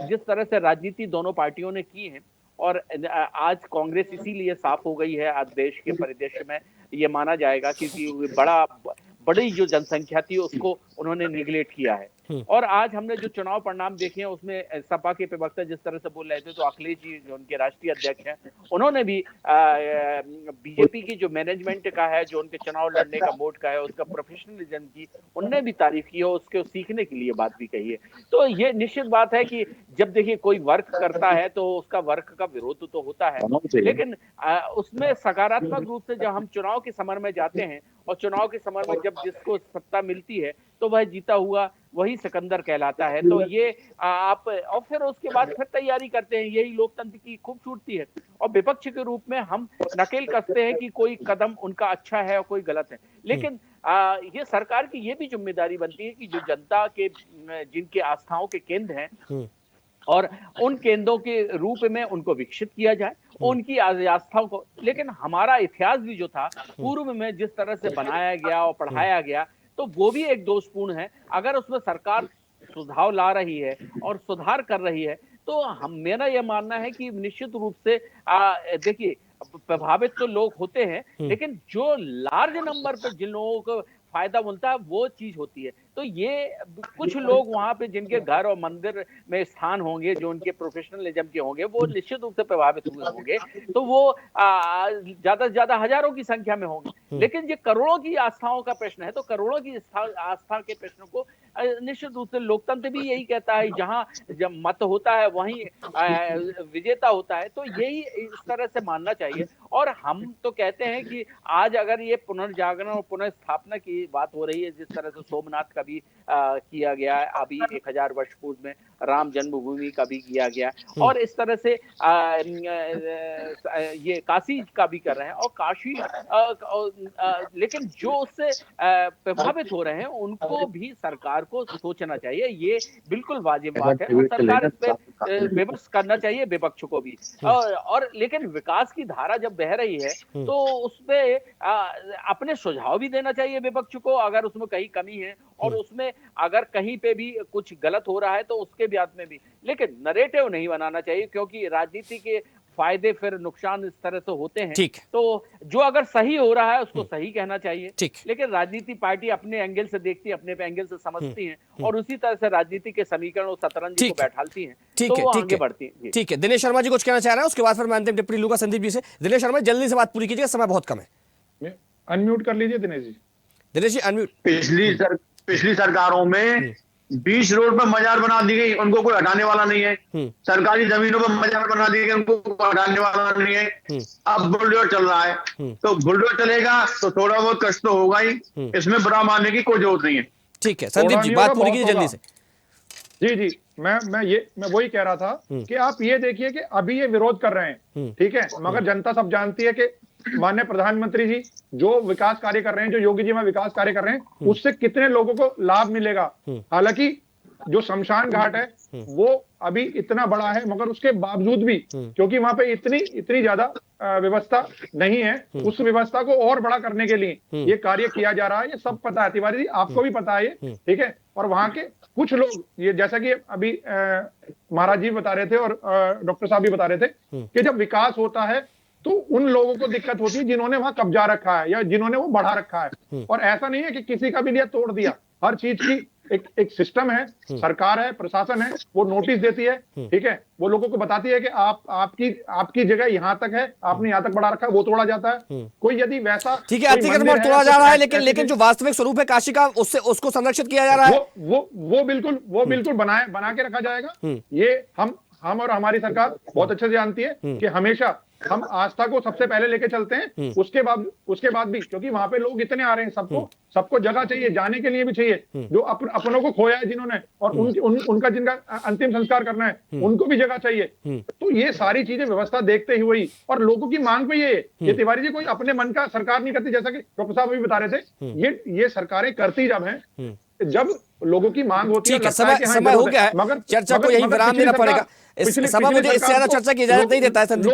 जिस तरह से राजनीति दोनों पार्टियों ने की है, और आज कांग्रेस इसीलिए साफ हो गई है, आज देश के परिदृश्य में ये माना जाएगा क्योंकि बड़ी जो जनसंख्या थी उसको उन्होंने निगलेक्ट किया है। और आज हमने जो चुनाव परिणाम देखे हैं उसमें सपा के प्रवक्ता जिस तरह से बोल रहे थे, तो अखिलेश जी जो उनके राष्ट्रीय अध्यक्ष हैं, उन्होंने भी बीजेपी की जो मैनेजमेंट का है, जो उनके चुनाव लड़ने का मोड का है, उसका प्रोफेशनलिज्म की उनने भी तारीफ की और उसके सीखने के लिए बात भी कही है। तो ये निश्चित बात है कि जब देखिए कोई वर्क करता है तो उसका वर्क का विरोध तो होता है, लेकिन उसमें सकारात्मक रूप से जब हम चुनाव के समर में जाते हैं और चुनाव के समर में जब जिसको सत्ता मिलती है तो वह जीता हुआ वही सिकंदर कहलाता है। तो ये आप और फिर उसके बाद फिर तैयारी करते हैं, यही लोकतंत्र की खूबसूरती है। और विपक्ष के रूप में हम नकेल कसते हैं कि कोई कदम उनका अच्छा है और कोई गलत है, लेकिन ये सरकार की ये भी जिम्मेदारी बनती है कि जो जनता के जिनके आस्थाओं के केंद्र हैं और उन केंद्रों के रूप में उनको विकसित किया जाए, उनकी आस्थाओं को। लेकिन हमारा इतिहास भी जो था पूर्व में जिस तरह से बनाया गया और पढ़ाया गया, तो वो भी एक दोषपूर्ण है। अगर उसमें सरकार सुधार ला रही है और सुधार कर रही है, तो मेरा यह मानना है कि निश्चित रूप से देखिए प्रभावित तो लोग होते हैं, लेकिन जो लार्ज नंबर पर जिन लोगों को फायदा मिलता है वो चीज होती है। तो ये कुछ लोग वहां पे जिनके घर और मंदिर में स्थान होंगे, जो उनके प्रोफेशनलिज्म के होंगे, वो निश्चित रूप से प्रभावित हुए होंगे, तो वो ज्यादा से ज्यादा हजारों की संख्या में होंगे। लेकिन ये करोड़ों की आस्थाओं का प्रश्न है, तो करोड़ों की आस्था के प्रश्न को निश्चित रूप से लोकतंत्र भी यही कहता है, जहां जब मत होता है वहीं विजेता होता है। तो यही इस तरह से मानना चाहिए। और हम तो कहते हैं कि आज अगर ये पुनर्जागरण और पुनर्स्थापना की बात हो रही है, जिस तरह से सोमनाथ का भी किया गया है अभी 1000 वर्ष पूर्व में, राम जन्मभूमि का भी किया गया और इस तरह से ये काशी का भी कर रहे हैं और काशी लेकिन जो उससे प्रभावित हो रहे हैं उनको भी सरकार को सोचना चाहिए। ये बिल्कुल वाजिब बात है और सरकार इस पे विमर्श करना चाहिए विपक्ष को भी। और लेकिन विकास की धारा जब बह रही है तो उसपे अपने सुझाव भी देना चाहिए विपक्ष को अगर उसमें कहीं कमी है और उसमें अगर कहीं पे भी कुछ गलत हो रहा है तो उसके ब्याज में भी, लेकिन नरेटिव नहीं बनाना चाहिए क्योंकि राजनीति के फायदे फिर नुकसान इस तरह से होते हैं। तो जो अगर सही हो रहा है उसको सही कहना चाहिए, लेकिन राजनीति पार्टी अपने एंगल से देखती है, अपने एंगल से समझती है और उसी तरह से राजनीति के समीकरण और शतरंज को बैठालती है तो वो आगे बढ़ती है। ठीक है, दिनेश शर्मा जी कुछ कहना चाह रहे हैं, उसके बाद फिर मैं अंतिम टिप्पणी लूंगा संदीप जी से। दिनेश शर्मा जल्दी से बात पूरी कीजिए, समय बहुत कम है। अनम्यूट कर लीजिए दिनेश जी। दिनेश जी अनम्यूट। पिछली सरकारों में 20 रोड पर मजार बना दी गई, उनको कोई हटाने वाला नहीं है। सरकारी जमीनों पर मजार बना दी गई, उनको कोई हटाने वाला नहीं है। अब बुलडोजर चल रहा है तो बुलडोजर चलेगा तो थोड़ा बहुत कष्ट तो होगा ही, इसमें बुरा मानने की कोई जरूरत नहीं है। ठीक है संदीप जी बात पूरी कीजिए जल्दी से। जी मैं वही कह रहा था कि आप ये देखिए कि अभी ये विरोध कर रहे हैं, ठीक है, मगर जनता सब जानती है कि माननीय प्रधानमंत्री जी जो विकास कार्य कर रहे हैं, जो योगी जी में विकास कार्य कर रहे हैं, उससे कितने लोगों को लाभ मिलेगा। हालांकि जो शमशान घाट है वो अभी इतना बड़ा है मगर उसके बावजूद भी क्योंकि वहां पे इतनी ज्यादा व्यवस्था नहीं है, उस व्यवस्था को और बड़ा करने के लिए ये कार्य किया जा रहा है। ये सब पता है तिवारी जी, आपको भी पता है ये, ठीक है। और वहां के कुछ लोग ये जैसा कि अभी महाराज जी बता रहे थे और डॉक्टर साहब भी बता रहे थे कि जब विकास होता है तो उन लोगों को दिक्कत होती है जिन्होंने वहां कब्जा रखा है या जिन्होंने वो बढ़ा रखा है। और ऐसा नहीं है कि किसी का भी लिया तोड़ दिया, हर चीज की एक सिस्टम है, सरकार है, प्रशासन है, वो नोटिस देती है, ठीक है, वो लोगों को बताती है कि आपकी जगह यहाँ तक है, आपने यहाँ तक बढ़ा रखा है, वो तोड़ा जाता है। कोई यदि वैसा ठीक है अतिक्रमण तोड़ा जा रहा है लेकिन जो वास्तविक स्वरूप है काशी का उसको संरक्षित किया जा रहा है, वो बिल्कुल बना के रखा जाएगा। ये हम और हमारी सरकार बहुत अच्छे से जानती है कि हमेशा हम आस्था को सबसे पहले लेके चलते हैं, उसके बाद भी क्योंकि वहां पे लोग इतने आ रहे हैं, सबको जगह चाहिए, जाने के लिए भी चाहिए। जो अपनों को खोया है जिन्होंने और उनका जिनका अंतिम संस्कार करना है उनको भी जगह चाहिए। तो ये सारी चीजें व्यवस्था देखते हुए ही और लोगों की मांग पे ये तिवारी जी कोई अपने मन का सरकार नहीं करती, जैसा कि डॉक्टर साहब भी बता रहे थे। ये सरकारें करती जब लोगों की मांग होती है। समय हो गया है, मगर चर्चा को यही विराम देना पड़ेगा। इस समय मुझे इससे ज्यादा चर्चा की इजाजत नहीं देता है संदीप।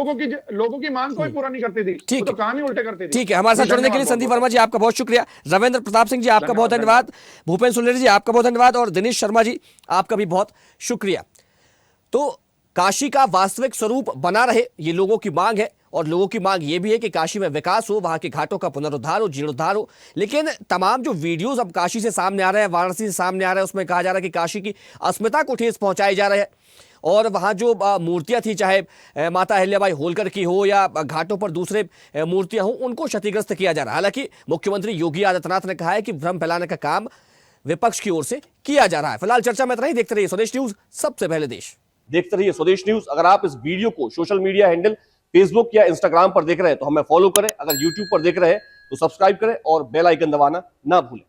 लोगों की मांग कोई पूरा नहीं करती थी, ठीक, तो काम ही उल्टे करती थी। ठीक है, हमारे साथ जुड़ने के लिए संदीप वर्मा जी आपका बहुत शुक्रिया, रविंद्र प्रताप सिंह जी आपका बहुत धन्यवाद, भूपेंद्र सुलेरी जी आपका बहुत धन्यवाद और दिनेश शर्मा जी आपका भी बहुत शुक्रिया। तो काशी का वास्तविक स्वरूप बना रहे ये लोगों की मांग है और लोगों की मांग ये भी है कि काशी में विकास हो, वहां के घाटों का पुनरुद्धार हो, जीर्णोद्धार हो। लेकिन तमाम जो वीडियोस अब काशी से सामने आ रहे हैं, वाराणसी से सामने आ रहे हैं, उसमें कहा जा रहा है कि काशी की अस्मिता को ठेस पहुंचाई जा रही है और वहां जो मूर्तियां थी, चाहे माता अहिल्याबाई होलकर की हो या घाटों पर दूसरे मूर्तियां हो, उनको क्षतिग्रस्त किया जा रहा है। हालांकि मुख्यमंत्री योगी आदित्यनाथ ने कहा है कि भ्रम फैलाने का काम विपक्ष की ओर से किया जा रहा है। फिलहाल चर्चा में इतना ही। देखते रहिए स्वदेश न्यूज, सबसे पहले देश। देखते रहिए स्वदेश न्यूज। अगर आप इस वीडियो को सोशल मीडिया हैंडल फेसबुक या इंस्टाग्राम पर देख रहे हैं तो हमें फॉलो करें, अगर यूट्यूब पर देख रहे हैं तो सब्सक्राइब करें और बेल आइकन दबाना ना भूलें।